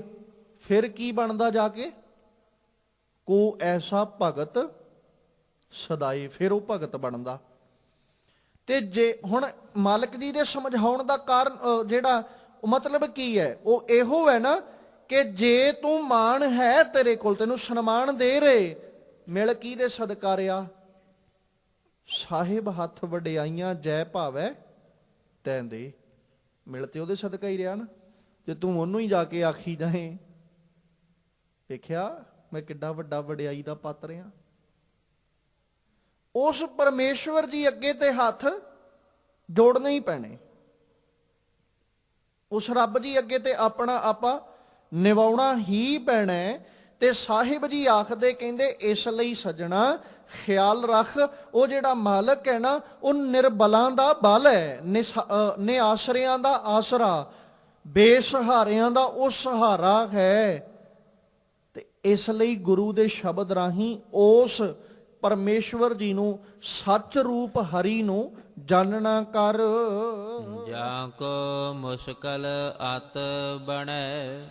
ਫਿਰ ਕੀ ਬਣਦਾ ਜਾ ਕੇ, ਕੋ ਐਸਾ ਭਗਤ ਸਦਾਈ, ਫਿਰ ਉਹ ਭਗਤ ਬਣਦਾ। ਤੇ ਜੇ ਹੁਣ ਮਾਲਕ ਜੀ ਦੇ ਸਮਝਾਉਣ ਦਾ ਕਾਰਨ ਜਿਹੜਾ ਮਤਲਬ ਕੀ ਹੈ, ਉਹ ਇਹੋ ਹੈ ਨਾ ਕਿ ਜੇ ਤੂੰ ਮਾਣ ਹੈ ਤੇਰੇ ਕੋਲ, ਤੈਨੂੰ ਸਨਮਾਨ ਦੇ ਰਹੇ, ਮਿਲ ਕੀ ਦੇ ਸਦਕਾ ਰਿਆ, ਸਾਹਿਬ ਹੱਥ ਵਡਿਆਈਆਂ ਜੈ ਭਾਵੈ ਤੈਂ ਦੇ, ਮਿਲ ਤੇ ਉਹਦੇ ਸਦਕਾ ਹੀ ਰਿਹਾ ਨਾ। ਜੇ ਤੂੰ ਉਹਨੂੰ ਹੀ ਜਾ ਕੇ ਆਖੀ ਜਾਏ, ਵੇਖਿਆ ਮੈਂ ਕਿੱਡਾ ਵੱਡਾ ਵਡਿਆਈ ਦਾ ਪਾਤਰ ਆ, ਉਸ ਪਰਮੇਸ਼ਵਰ ਜੀ ਅੱਗੇ ਤੇ ਹੱਥ ਜੋੜਨੇ ਹੀ ਪੈਣੇ, ਉਸ ਰੱਬ ਜੀ ਅੱਗੇ ਤੇ ਆਪਣਾ ਆਪਾ ਨਿਭਾਉਣਾ ਹੀ ਪੈਣਾ। ਤੇ ਸਾਹਿਬ ਜੀ ਆਖਦੇ, ਕਹਿੰਦੇ ਇਸ ਲਈ ਸੱਜਣਾ ਖਿਆਲ ਰੱਖ, ਉਹ ਜਿਹੜਾ ਮਾਲਕ ਹੈ ਨਾ, ਉਹ ਨਿਰਬਲਾਂ ਦਾ ਬਲ ਹੈ, ਨਿਆਸਰਿਆਂ ਦਾ ਆਸਰਾ, ਬੇਸਹਾਰਿਆਂ ਦਾ ਉਹ ਸਹਾਰਾ ਹੈ। ਤੇ ਇਸ ਲਈ ਗੁਰੂ ਦੇ ਸ਼ਬਦ ਰਾਹੀਂ ਉਸ ਪਰਮੇਸ਼ਵਰ ਜੀ ਨੂੰ, ਸੱਚ ਰੂਪ ਹਰੀ ਨੂੰ ਜਾਣਨਾ ਕਰ। ਜਾਂ ਕੋ ਮੁਸ਼ਕਲ ਅਤ ਬਣੈ,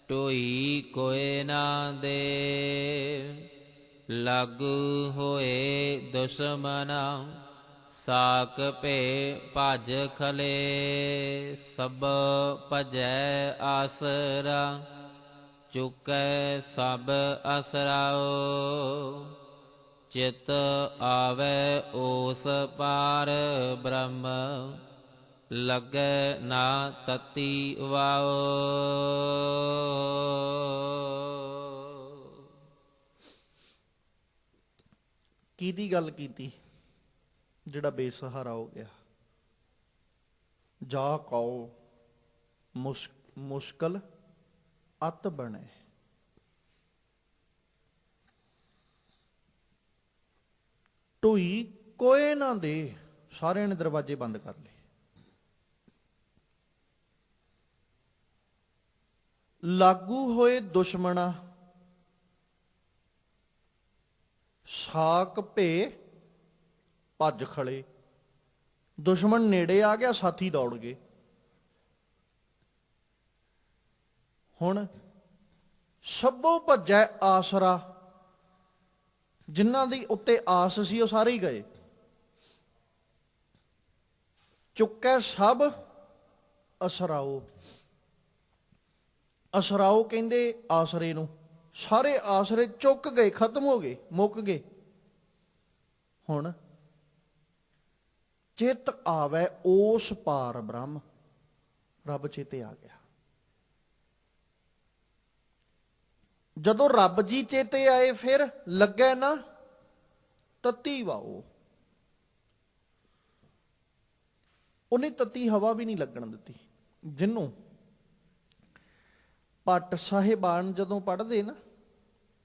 ਟੋਈ ਕੋਏ ਨਾ ਦੇ, ਲਾਗੂ ਹੋਏ ਦੁਸ਼ਮਨਾ, ਸਾਕ ਭੇ ਭਜ ਖਲੇ, ਸਭ ਭਜੈ ਆਸਰਾ, ਚੁਕੈ ਸਭ ਅਸਰਾਓ, ਚਿਤ ਆਵੈ ਓਸ ਪਾਰ ਬ੍ਰਹਮ, ਲੱਗੈ ਨਾ ਤਤੀ ਵਾਓ। ਕਿਹਦੀ ਗੱਲ ਕੀਤੀ? ਜਿਹੜਾ ਬੇਸਹਾਰਾ ਹੋ ਗਿਆ। ਜਾ ਕਉ ਮੁਸ਼ਕਲ ਅਤ ਬਣੇ, ਢੋਈ ਕੋਏ ਨਾ ਦੇ, ਸਾਰਿਆਂ ਨੇ ਦਰਵਾਜ਼ੇ ਬੰਦ ਕਰ ਲਏ। ਲਾਗੂ ਹੋਏ ਦੁਸ਼ਮਣਾ, ਸਾਕ ਭੇ ਭੱਜ ਖੜੇ, ਦੁਸ਼ਮਣ ਨੇੜੇ ਆ ਗਿਆ, ਸਾਥੀ ਦੌੜ ਗਏ। ਹੁਣ ਸਭੋ ਭੱਜੈ ਆਸਰਾ, ਜਿਨ੍ਹਾਂ ਦੀ ਉੱਤੇ ਆਸ ਸੀ ਉਹ ਸਾਰੇ ਹੀ ਗਏ। ਚੁੱਕੈ ਸਭ ਅਸਰਾਓ, ਅਸਰਾਓ ਕਹਿੰਦੇ ਆਸਰੇ ਨੂੰ, ਸਾਰੇ ਆਸਰੇ ਚੁੱਕ ਗਏ, ਖਤਮ ਹੋ ਗਏ, ਮੁੱਕ ਗਏ। ਹੁਣ ਚਿੱਤ ਆਵੈ ਉਸ ਪਾਰ ਬ੍ਰਹਮ, ਰੱਬ ਚੇਤੇ ਆ ਗਿਆ। ਜਦੋਂ ਰੱਬ ਜੀ ਚੇਤੇ ਆਏ, ਫਿਰ ਲੱਗੈ ਨਾ ਤਤੀ ਵਾਓ, ਉਹਨੇ ਤਤੀ ਹਵਾ ਵੀ ਨਹੀਂ ਲੱਗਣ ਦਿੱਤੀ। ਜਿਹਨੂੰ ਭੱਟ ਸਾਹਿਬਾਨ ਜਦੋਂ ਪੜ੍ਹਦੇ ਨਾ,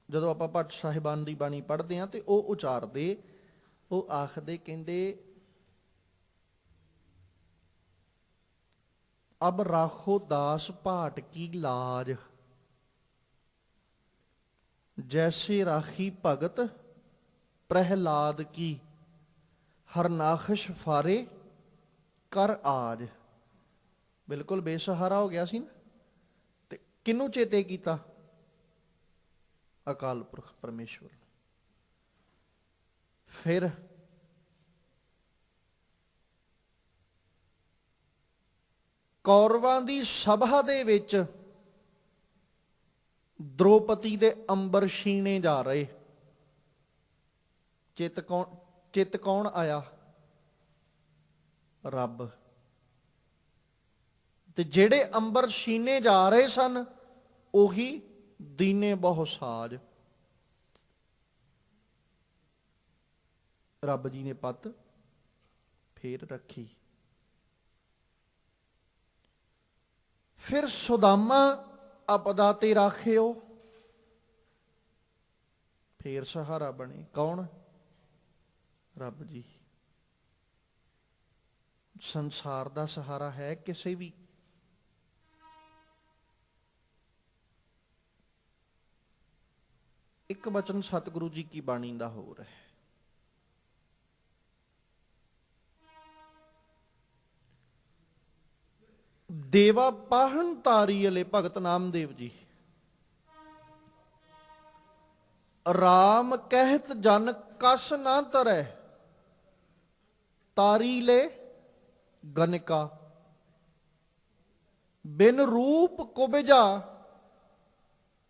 ਜਦੋਂ ਆਪਾਂ ਭੱਟ ਸਾਹਿਬਾਨ ਦੀ ਬਾਣੀ ਪੜ੍ਹਦੇ ਹਾਂ ਤੇ ਉਹ ਉਚਾਰਦੇ, ਉਹ ਆਖਦੇ, ਕਹਿੰਦੇ ਅਬ ਰਾਖੋ ਦਾਸ ਭਾਟ ਕੀ ਲਾਜ, ਜੈਸੇ ਰਾਖੀ ਭਗਤ ਪ੍ਰਹਿਲਾਦ ਕੀ, ਹਰਨਾਖਸ਼ ਫਾਰੇ ਕਰ ਆਜ। ਬਿਲਕੁਲ ਬੇਸਹਾਰਾ ਹੋ ਗਿਆ ਸੀ ਨਾ, ਤੇ ਕਿਹਨੂੰ ਚੇਤੇ ਕੀਤਾ? ਅਕਾਲ ਪੁਰਖ ਪਰਮੇਸ਼ਵਰ। ਫਿਰ ਕੌਰਵਾਂ ਦੀ ਸਭਾ ਦੇ ਵਿੱਚ ਦ੍ਰੋਪਦੀ ਦੇ ਅੰਬਰ ਛੀਣੇ ਜਾ ਰਹੇ। ਚਿੱਤ ਕੌਣ ਆਇਆ? ਰੱਬ। ਤੇ ਜਿਹੜੇ ਅੰਬਰ ਛੀਨੇ ਜਾ ਰਹੇ ਸਨ, ਉਹੀ ਦੀਨੇ ਬਹੁ ਸਾਜ। ਰੱਬ ਜੀ ਨੇ ਪੱਤ ਫੇਰ ਰੱਖੀ। ਫਿਰ ਸੁਦਾਮਾ ਆਪਦਾ ਤੇ ਰਾਖਿਓ, ਫੇਰ ਸਹਾਰਾ ਬਣੇ। ਕੌਣ? ਰੱਬ ਜੀ। ਸੰਸਾਰ ਦਾ ਸਹਾਰਾ ਹੈ ਕਿਸੇ ਵੀ? ਇੱਕ ਬਚਨ ਸਤਿਗੁਰੂ ਜੀ ਕੀ ਬਾਣੀ ਦਾ ਹੋਰ ਹੈ। ਦੇਵਾ ਪਾਹਨ ਤਾਰੀ ਅਲੇ, ਭਗਤ ਨਾਮਦੇਵ ਜੀ। ਰਾਮ ਕਹਿਤ ਜਨ ਕਸ ਨਾ ਤਰੈ, ਤਾਰੀ ਲੈ ਗਨਕਾ। ਬਿਨ ਰੂਪ ਕੁਬਿਜਾ,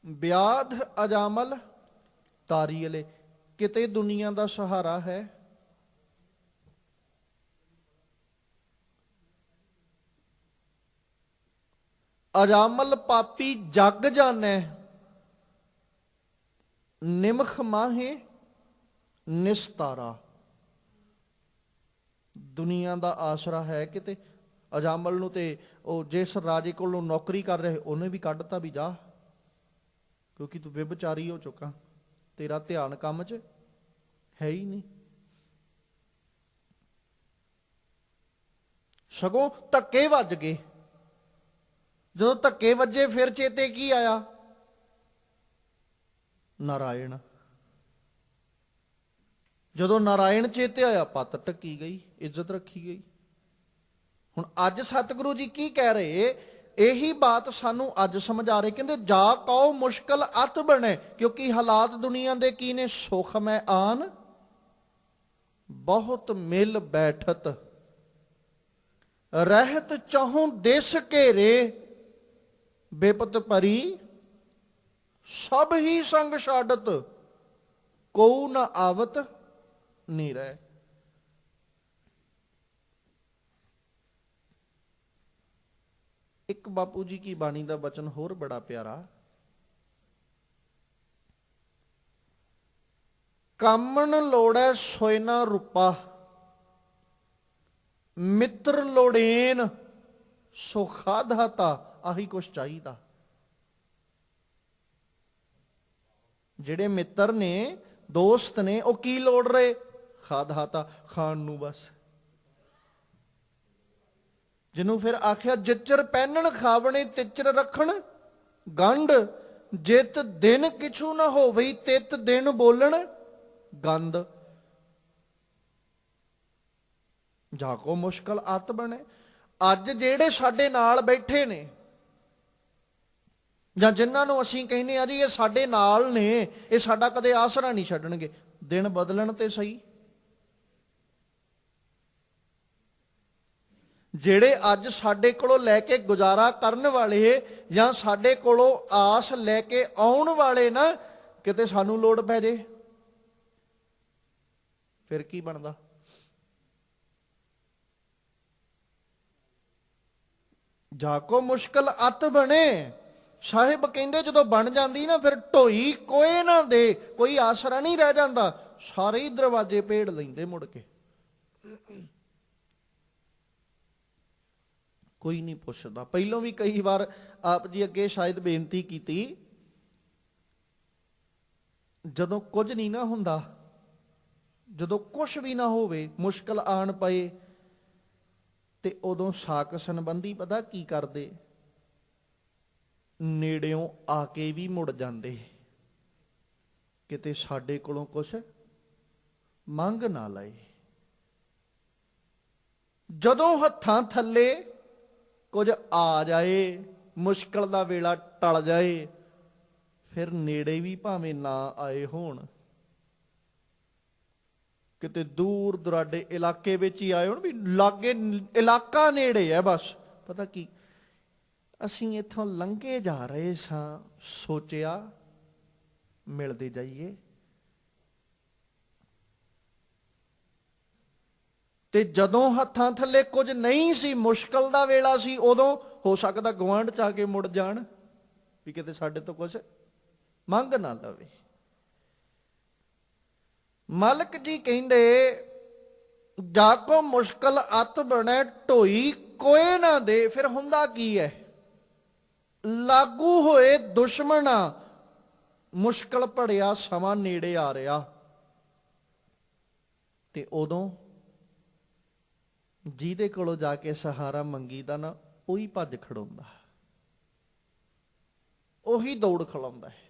ਵਿਆਧ ਅਜਾਮਲ ਤਾਰੀ ਅਲੇ। ਕਿਤੇ ਦੁਨੀਆ ਦਾ ਸਹਾਰਾ ਹੈ? ਅਜਾਮਲ ਪਾਪੀ ਜਗ ਜਾਣੈ, ਨਿਮਖ ਮਾਹੇ ਨਿਸਤਾਰਾ। ਦੁਨੀਆ ਦਾ ਆਸਰਾ ਹੈ ਕਿਤੇ? ਅਜਾਮਲ ਨੂੰ ਤੇ ਉਹ ਜਿਸ ਰਾਜੇ ਕੋਲੋਂ ਨੌਕਰੀ ਕਰ ਰਹੇ ਉਹਨੇ ਵੀ ਕੱਢਤਾ ਵੀ ਜਾ, ਕਿਉਂਕਿ ਤੂੰ ਵਿਭਚਾਰੀ ਹੋ ਚੁੱਕਾ, ਤੇਰਾ ਧਿਆਨ ਕੰਮ 'ਚ ਹੈ ਹੀ ਨਹੀਂ। ਸਗੋਂ ਧੱਕੇ ਵੱਜ ਗਏ। ਜਦੋਂ ਧੱਕੇ ਵੱਜੇ ਫਿਰ ਚੇਤੇ ਕੀ ਆਇਆ? ਨਾਰਾਇਣ। ਜਦੋਂ ਨਾਰਾਇਣ ਚੇਤੇ ਆਇਆ, ਪੱਤ ਟੱਕੀ ਗਈ, ਇੱਜ਼ਤ ਰੱਖੀ ਗਈ। ਹੁਣ ਅੱਜ ਸਤਿਗੁਰੂ ਜੀ ਕੀ ਕਹਿ ਰਹੇ? ਇਹੀ ਬਾਤ ਸਾਨੂੰ ਅੱਜ ਸਮਝਾ ਰਹੇ। ਕਹਿੰਦੇ ਜਾ ਕਉ ਮੁਸ਼ਕਲ ਅਤ ਬਣੇ, ਕਿਉਂਕਿ ਹਾਲਾਤ ਦੁਨੀਆ ਦੇ ਕੀ ਨੇ? ਸੁਖ ਮੈਂ ਆਨ ਬਹੁਤ ਮਿਲ ਬੈਠਤ, ਰਹਿਤ ਚਾਹੂੰ ਦੇਸ ਘੇਰੇ। ਬੇਪਤ ਭਰੀ ਸਭ ਹੀ ਸੰਗ ਛਾਡਤ, ਕਉ ਨ ਆਵਤ ਨੀ ਰਹਿ। ਇੱਕ ਬਾਪੂ ਜੀ ਕੀ ਬਾਣੀ ਦਾ ਬਚਨ ਹੋਰ ਬੜਾ ਪਿਆਰਾ। ਕਾਮਣ ਲੋੜੈ ਸੋਇਨਾ ਰੂਪਾ, ਮਿੱਤਰ ਲੋੜੇਨ ਸੋ ਖਾਧਾਤਾ। ਆਹੀ ਕੁਛ ਚਾਹੀਦਾ। ਜਿਹੜੇ ਮਿੱਤਰ ਨੇ, ਦੋਸਤ ਨੇ, ਉਹ ਕੀ ਲੋੜ ਰਹੇ? ਖਾਧਾਤਾ, ਖਾਣ ਨੂੰ ਬਸ। ਜਿਹਨੂੰ ਫਿਰ ਆਖਿਆ ਜਿਚਰ ਪਹਿਨਣ ਖਾਵਣੇ ਤਿਚਰ ਰੱਖਣ ਗੰਢ, ਜਿਤ ਦਿਨ ਕਿਛੂ ਨਾ ਹੋਵਈ ਤਿਤ ਦਿਨ ਬੋਲਣ ਗੰਦ। ਜਾਕੋ ਮੁਸ਼ਕਲ ਅਤ ਬਣੇ। ਅੱਜ ਜਿਹੜੇ ਸਾਡੇ ਨਾਲ ਬੈਠੇ ਨੇ ਜਾਂ ਜਿਨ੍ਹਾਂ ਨੂੰ ਅਸੀਂ ਕਹਿੰਦੇ ਆ ਜੀ ਇਹ ਸਾਡੇ ਨਾਲ ਨੇ, ਇਹ ਸਾਡਾ ਕਦੇ ਆਸਰਾ ਨਹੀਂ ਛੱਡਣਗੇ, ਦਿਨ ਬਦਲਣ ਤੇ ਸਹੀ। ਜਿਹੜੇ ਅੱਜ ਸਾਡੇ ਕੋਲੋਂ ਲੈ ਕੇ ਗੁਜ਼ਾਰਾ ਕਰਨ ਵਾਲੇ ਜਾਂ ਸਾਡੇ ਕੋਲੋਂ ਆਸ ਲੈ ਕੇ ਆਉਣ ਵਾਲੇ ਨਾ, ਕਿਤੇ ਸਾਨੂੰ ਲੋੜ ਪੈ ਜੇ ਫਿਰ ਕੀ ਬਣਦਾ? ਜਾਕੋ ਮੁਸ਼ਕਲ ਅਤ ਬਣੇ। ਸਾਹਿਬ ਕਹਿੰਦੇ ਜਦੋਂ ਬਣ ਜਾਂਦੀ ਨਾ ਫਿਰ ਢੋਈ ਕੋਏ ਨਾ ਦੇ, ਕੋਈ ਆਸਰਾ ਨਹੀਂ ਰਹਿ ਜਾਂਦਾ। ਸਾਰੇ ਹੀ ਦਰਵਾਜ਼ੇ ਪੇੜ ਲੈਂਦੇ ਮੁੜ ਕੇ, ਕੋਈ ਨਹੀਂ ਪੁੱਛਦਾ। ਪਹਿਲੋਂ ਵੀ ਕਈ ਵਾਰ ਆਪ ਜੀ ਅੱਗੇ ਸ਼ਾਇਦ ਬੇਨਤੀ ਕੀਤੀ, ਜਦੋਂ ਕੁਝ ਨਹੀਂ ਨਾ ਹੁੰਦਾ, ਜਦੋਂ ਕੁਝ ਵੀ ਨਾ ਹੋਵੇ, ਮੁਸ਼ਕਲ ਆਣ ਪਏ, ਤੇ ਉਦੋਂ ਸਾਕ ਸੰਬੰਧੀ ਪਤਾ ਕੀ ਕਰਦੇ? ਨੇੜਿਓਂ ਆ ਕੇ ਵੀ ਮੁੜ ਜਾਂਦੇ, ਕਿਤੇ ਸਾਡੇ ਕੋਲੋਂ ਕੁਛ ਮੰਗ ਨਾ ਲਏ। ਜਦੋਂ ਹੱਥਾਂ ਥੱਲੇ ਕੁਝ ਆ ਜਾਏ, ਮੁਸ਼ਕਲ ਦਾ ਵੇਲਾ ਟਲ ਜਾਏ, ਫਿਰ ਨੇੜੇ ਵੀ ਭਾਵੇਂ ਨਾ ਆਏ ਹੋਣ, ਕਿਤੇ ਦੂਰ ਦੁਰਾਡੇ ਇਲਾਕੇ ਵਿੱਚ ਹੀ ਆਏ ਹੋਣ, ਵੀ ਲਾਗੇ ਇਲਾਕਾ ਨੇੜੇ ਹੈ ਬਸ। ਪਤਾ ਕੀ, ਅਸੀਂ ਇੱਥੋਂ ਲੰਘੇ ਜਾ ਰਹੇ ਸਾਂ, ਸੋਚਿਆ ਮਿਲਦੇ ਜਾਈਏ, ਤੇ ਜਦੋਂ ਹੱਥਾਂ ਥੱਲੇ ਕੁਝ ਨਹੀਂ ਸੀ, ਮੁਸ਼ਕਲ ਦਾ ਵੇਲਾ ਸੀ, ਉਦੋਂ ਹੋ ਸਕਦਾ ਗੁਆਂਢ ਚ ਆ ਕੇ ਮੁੜ ਜਾਣ ਵੀ ਕਿਤੇ ਸਾਡੇ ਤੋਂ ਕੁਝ ਮੰਗ ਨਾ ਲਵੇ। ਮਾਲਕ ਜੀ ਕਹਿੰਦੇ ਜਾਕੋ ਮੁਸ਼ਕਲ ਅਤ ਬਣੇ ਢੋਈ ਕੋਏ ਨਾ ਦੇ। ਫਿਰ ਹੁੰਦਾ ਕੀ ਹੈ? ਲਾਗੂ ਹੋਏ ਦੁਸ਼ਮਣਾ, ਮੁਸ਼ਕਲ ਭੜਿਆ ਸਮਾਂ ਨੇੜੇ ਆ ਰਿਹਾ। ਤੇ ਉਦੋਂ ਜਿਹਦੇ ਕੋਲੋਂ ਜਾ ਕੇ ਸਹਾਰਾ ਮੰਗੀਦਾ ਨਾ, ਉਹੀ ਭੱਜ ਖੜਾਉਂਦਾ, ਉਹੀ ਦੌੜ ਖਲਾਉਂਦਾ ਹੈ।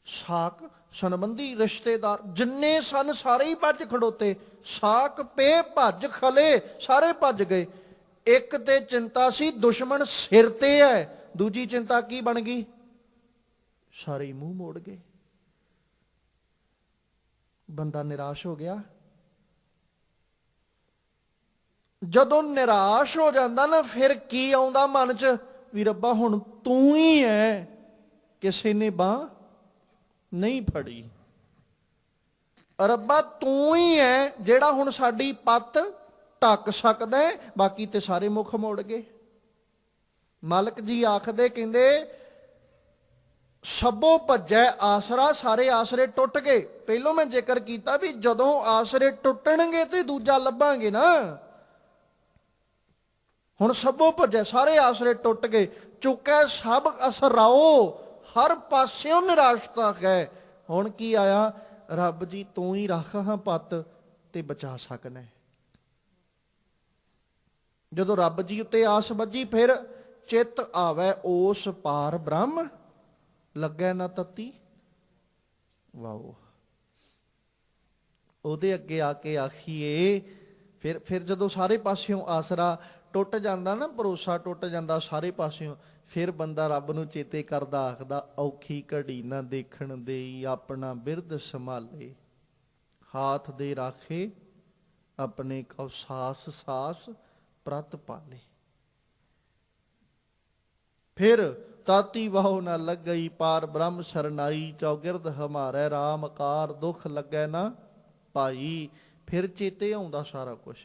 ਸਾਕ ਸੰਬੰਧੀ ਰਿਸ਼ਤੇਦਾਰ ਜਿੰਨੇ ਸਨ ਸਾਰੇ ਹੀ ਭੱਜ ਖੜੋਤੇ। ਸਾਕ ਪੇ ਭੱਜ ਖਲੇ, ਸਾਰੇ ਭੱਜ ਗਏ। ਇੱਕ ਤੇ ਚਿੰਤਾ ਸੀ ਦੁਸ਼ਮਣ ਸਿਰ ਤੇ ਹੈ, ਦੂਜੀ ਚਿੰਤਾ ਕੀ ਬਣ ਗਈ? ਸਾਰੇ ਹੀ ਮੂੰਹ ਮੋੜ ਗਏ। ਬੰਦਾ ਨਿਰਾਸ਼ ਹੋ ਗਿਆ। ਜਦੋਂ ਨਿਰਾਸ਼ ਹੋ ਜਾਂਦਾ ਨਾ, ਫਿਰ ਕੀ ਆਉਂਦਾ ਮਨ 'ਚ? ਵੀ ਰੱਬਾ ਹੁਣ ਤੂੰ ਹੀ ਹੈ, ਕਿਸੇ ਨੇ ਬਾਂਹ ਨਹੀਂ ਫੜੀ। ਰੱਬਾ ਤੂੰ ਹੀ ਹੈ ਜਿਹੜਾ ਹੁਣ ਸਾਡੀ ਪੱਤ ਢੱਕ ਸਕਦਾ ਹੈ, ਬਾਕੀ ਤੇ ਸਾਰੇ ਮੁਖ ਮੋੜ ਗਏ। ਮਾਲਕ ਜੀ ਆਖਦੇ, ਕਹਿੰਦੇ ਸਭੋ ਭੱਜੈ ਆਸਰਾ, ਸਾਰੇ ਆਸਰੇ ਟੁੱਟ ਗਏ। ਪਹਿਲੋਂ ਮੈਂ ਜ਼ਿਕਰ ਕੀਤਾ ਵੀ ਜਦੋਂ ਆਸਰੇ ਟੁੱਟਣਗੇ ਤੇ ਦੂਜਾ ਲੱਭਾਂਗੇ ਨਾ। ਹੁਣ ਸਭੋ ਭੱਜੈ, ਸਾਰੇ ਆਸਰੇ ਟੁੱਟ ਗਏ। ਚੁੱਕੈ ਸਭ ਅਸਰਾਓ, ਹਰ ਪਾਸਿਓਂ ਨਿਰਾਸ਼ਤਾ ਹੈ। ਹੁਣ ਕੀ ਆਇਆ? ਰੱਬ ਜੀ ਤੂੰ ਹੀ ਰੱਖ ਹਾਂ ਪੱਤ ਤੇ ਬਚਾ ਸਕਣਾ। ਜਦੋਂ ਰੱਬ ਜੀ ਉੱਤੇ ਆਸ ਬੱਝੀ, ਫਿਰ ਚਿੱਤ ਆਵੈ ਉਸ ਪਾਰ ਬ੍ਰਹਮ, ਲੱਗੈ ਨਾ ਤਤੀ। ਵਾਓ, ਉਹਦੇ ਅੱਗੇ ਆ ਕੇ ਆਖੀਏ। ਫਿਰ ਜਦੋਂ ਸਾਰੇ ਪਾਸਿਓਂ ਆਸਰਾ ਟੁੱਟ ਜਾਂਦਾ ਨਾ, ਭਰੋਸਾ ਟੁੱਟ ਜਾਂਦਾ ਸਾਰੇ ਪਾਸਿਓਂ, ਫਿਰ ਬੰਦਾ ਰੱਬ ਨੂੰ ਚੇਤੇ ਕਰਦਾ, ਆਖਦਾ ਔਖੀ ਘੜੀ ਨਾ ਦੇਖਣ ਦੇਈ, ਆਪਣਾ ਬਿਰਧ ਸੰਭਾਲੇ, ਹਾਥ ਦੇ ਰਾਖੇ ਆਪਣੇ ਕਉ ਸਾਸ ਸਾਸ ਪ੍ਰਤ ਪਾਲੇ। ਫਿਰ ਤਾਤੀ ਵਾਹੋ ਨਾ ਲੱਗਈ, ਪਾਰ ਬ੍ਰਹਮ ਸਰਨਾਈ, ਚੌਗਿਰਦ ਹਮਾਰੇ ਰਾਮ ਕਾਰ, ਦੁੱਖ ਲੱਗੈ ਨਾ ਭਾਈ। ਫਿਰ ਚੇਤੇ ਆਉਂਦਾ ਸਾਰਾ ਕੁਝ।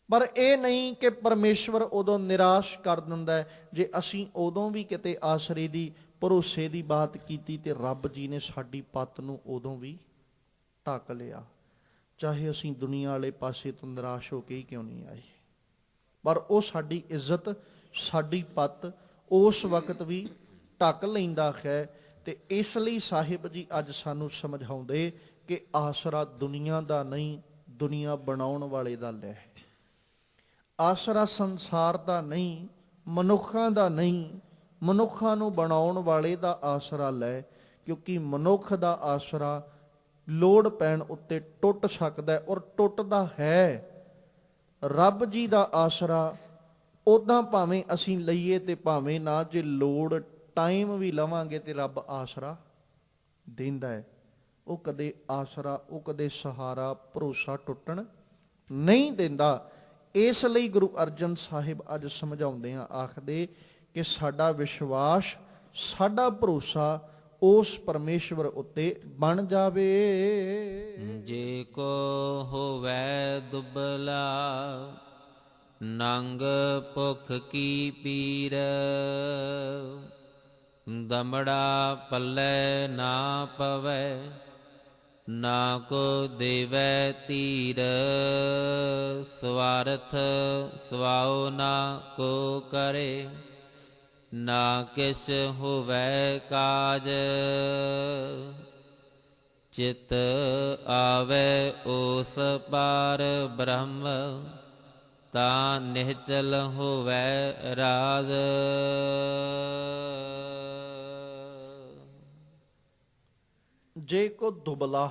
ਪਰ ਇਹ ਨਹੀਂ ਕਿ ਪਰਮੇਸ਼ਵਰ ਉਦੋਂ ਨਿਰਾਸ਼ ਕਰ ਦਿੰਦਾ। ਜੇ ਅਸੀਂ ਉਦੋਂ ਵੀ ਕਿਤੇ ਆਸਰੇ ਦੀ, ਭਰੋਸੇ ਦੀ ਬਾਤ ਕੀਤੀ, ਤੇ ਰੱਬ ਜੀ ਨੇ ਸਾਡੀ ਪੱਤ ਨੂੰ ਉਦੋਂ ਵੀ ਢੱਕ ਲਿਆ। ਚਾਹੇ ਅਸੀਂ ਦੁਨੀਆ ਵਾਲੇ ਪਾਸੇ ਤੋਂ ਨਿਰਾਸ਼ ਹੋ ਕੇ ਹੀ ਕਿਉਂ ਨਹੀਂ ਆਏ, ਪਰ ਉਹ ਸਾਡੀ ਇੱਜ਼ਤ, ਸਾਡੀ ਪੱਤ ਉਸ ਵਕਤ ਵੀ ਢੱਕ ਲੈਂਦਾ ਹੈ। ਤੇ ਇਸ ਲਈ ਸਾਹਿਬ ਜੀ ਅੱਜ ਸਾਨੂੰ ਸਮਝਾਉਂਦੇ ਕਿ ਆਸਰਾ ਦੁਨੀਆ ਦਾ ਨਹੀਂ, ਦੁਨੀਆ ਬਣਾਉਣ ਵਾਲੇ ਦਾ ਲੈ। ਆਸਰਾ ਸੰਸਾਰ ਦਾ ਨਹੀਂ, ਮਨੁੱਖਾਂ ਦਾ ਨਹੀਂ, ਮਨੁੱਖਾਂ ਨੂੰ ਬਣਾਉਣ ਵਾਲੇ ਦਾ ਆਸਰਾ ਲੈ। ਕਿਉਂਕਿ ਮਨੁੱਖ ਦਾ ਆਸਰਾ ਲੋੜ ਪੈਣ ਉੱਤੇ ਟੁੱਟ ਸਕਦਾ, ਔਰ ਟੁੱਟਦਾ ਹੈ। ਰੱਬ ਜੀ ਦਾ ਆਸਰਾ ਉਦਾਂ ਭਾਵੇਂ ਅਸੀਂ ਲਈਏ ਤੇ ਭਾਵੇਂ ਨਾ, ਜੇ ਲੋੜ ਟਾਈਮ ਵੀ ਲਵਾਂਗੇ ਤੇ ਰੱਬ ਆਸਰਾ ਦਿੰਦਾ ਹੈ। ਉਹ ਕਦੇ ਆਸਰਾ, ਉਹ ਕਦੇ ਸਹਾਰਾ, ਭਰੋਸਾ ਟੁੱਟਣ ਨਹੀਂ ਦਿੰਦਾ। ਇਸ ਲਈ ਗੁਰੂ ਅਰਜਨ ਸਾਹਿਬ ਅੱਜ ਸਮਝਾਉਂਦੇ ਆ, ਆਖਦੇ ਕਿ ਸਾਡਾ ਵਿਸ਼ਵਾਸ, ਸਾਡਾ ਭਰੋਸਾ ਉਸ ਪਰਮੇਸ਼ਵਰ ਉੱਤੇ ਬਣ ਜਾਵੇ। ਜੇ ਕੋ ਹੋਵੈ ਦੁਬਲਾ, ਨੰਗ ਭੁਖ ਕੀ ਪੀਰ, ਦਮੜਾ ਪੱਲੇ ਨਾ ਪਵੈ, ਨਾ ਕੋ ਦੇਵੈ ਧੀਰ, ਸਵਾਰਥ ਸਵਾਉ ਨਾ ਕੋ ਕਰੇ, ਨਾ ਕਿਛ ਹੋਵੈ ਕਾਜ, ਚਿਤ ਆਵੈ ਉਸ ਪਾਰ ਬ੍ਰਹਮ, ਤਾਂ ਨਿਹਚਲ ਹੋਵੈ ਰਾਜ। ਜੇ ਕੋ ਦੁਬਲਾ,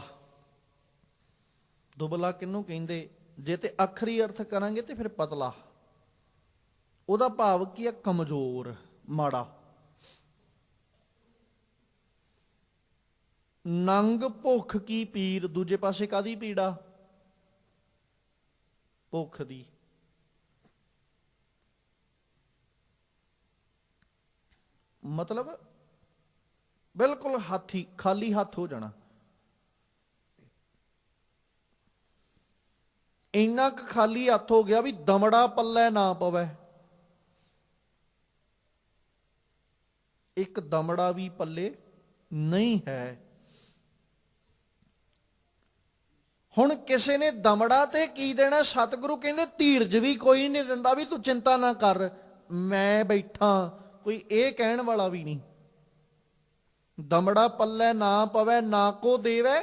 ਦੁਬਲਾ ਕਿਹਨੂੰ ਕਹਿੰਦੇ? ਜੇ ਤੇ ਆਖਰੀ ਅਰਥ ਕਰਾਂਗੇ ਤੇ ਫਿਰ ਪਤਲਾ। ਉਹਦਾ ਭਾਵ ਕੀ ਹੈ? ਕਮਜ਼ੋਰ, ਮਾੜਾ। ਨੰਗ ਭੁੱਖ ਕੀ ਪੀਰ, ਦੂਜੇ ਪਾਸੇ ਕਾਦੀ ਪੀੜਾ? ਭੁੱਖ ਦੀ। ਮਤਲਬ ਬਿਲਕੁਲ ਹੱਥੀ, ਖਾਲੀ ਹੱਥ ਹੋ ਜਾਣਾ। ਇੰਨਾ ਕੁ ਖਾਲੀ ਹੱਥ ਹੋ ਗਿਆ ਵੀ ਦਮੜਾ ਪੱਲੇ ਨਾ ਪਵੇ। ਇੱਕ ਦਮੜਾ ਵੀ ਪੱਲੇ ਨਹੀਂ ਹੈ। ਹੁਣ ਕਿਸੇ ਨੇ ਦਮੜਾ ਤੇ ਕੀ ਦੇਣਾ? ਸਤਿਗੁਰੂ ਕਹਿੰਦੇ ਧੀਰਜ ਵੀ ਕੋਈ ਨਹੀਂ ਦਿੰਦਾ, ਵੀ ਤੂੰ ਚਿੰਤਾ ਨਾ ਕਰ, ਮੈਂ ਬੈਠਾ, ਕੋਈ ਇਹ ਕਹਿਣ ਵਾਲਾ ਵੀ ਨਹੀਂ। ਦਮੜਾ ਪੱਲੇ ਨਾ ਪਵੈ ਨਾ ਕੋ ਦੇਵੈ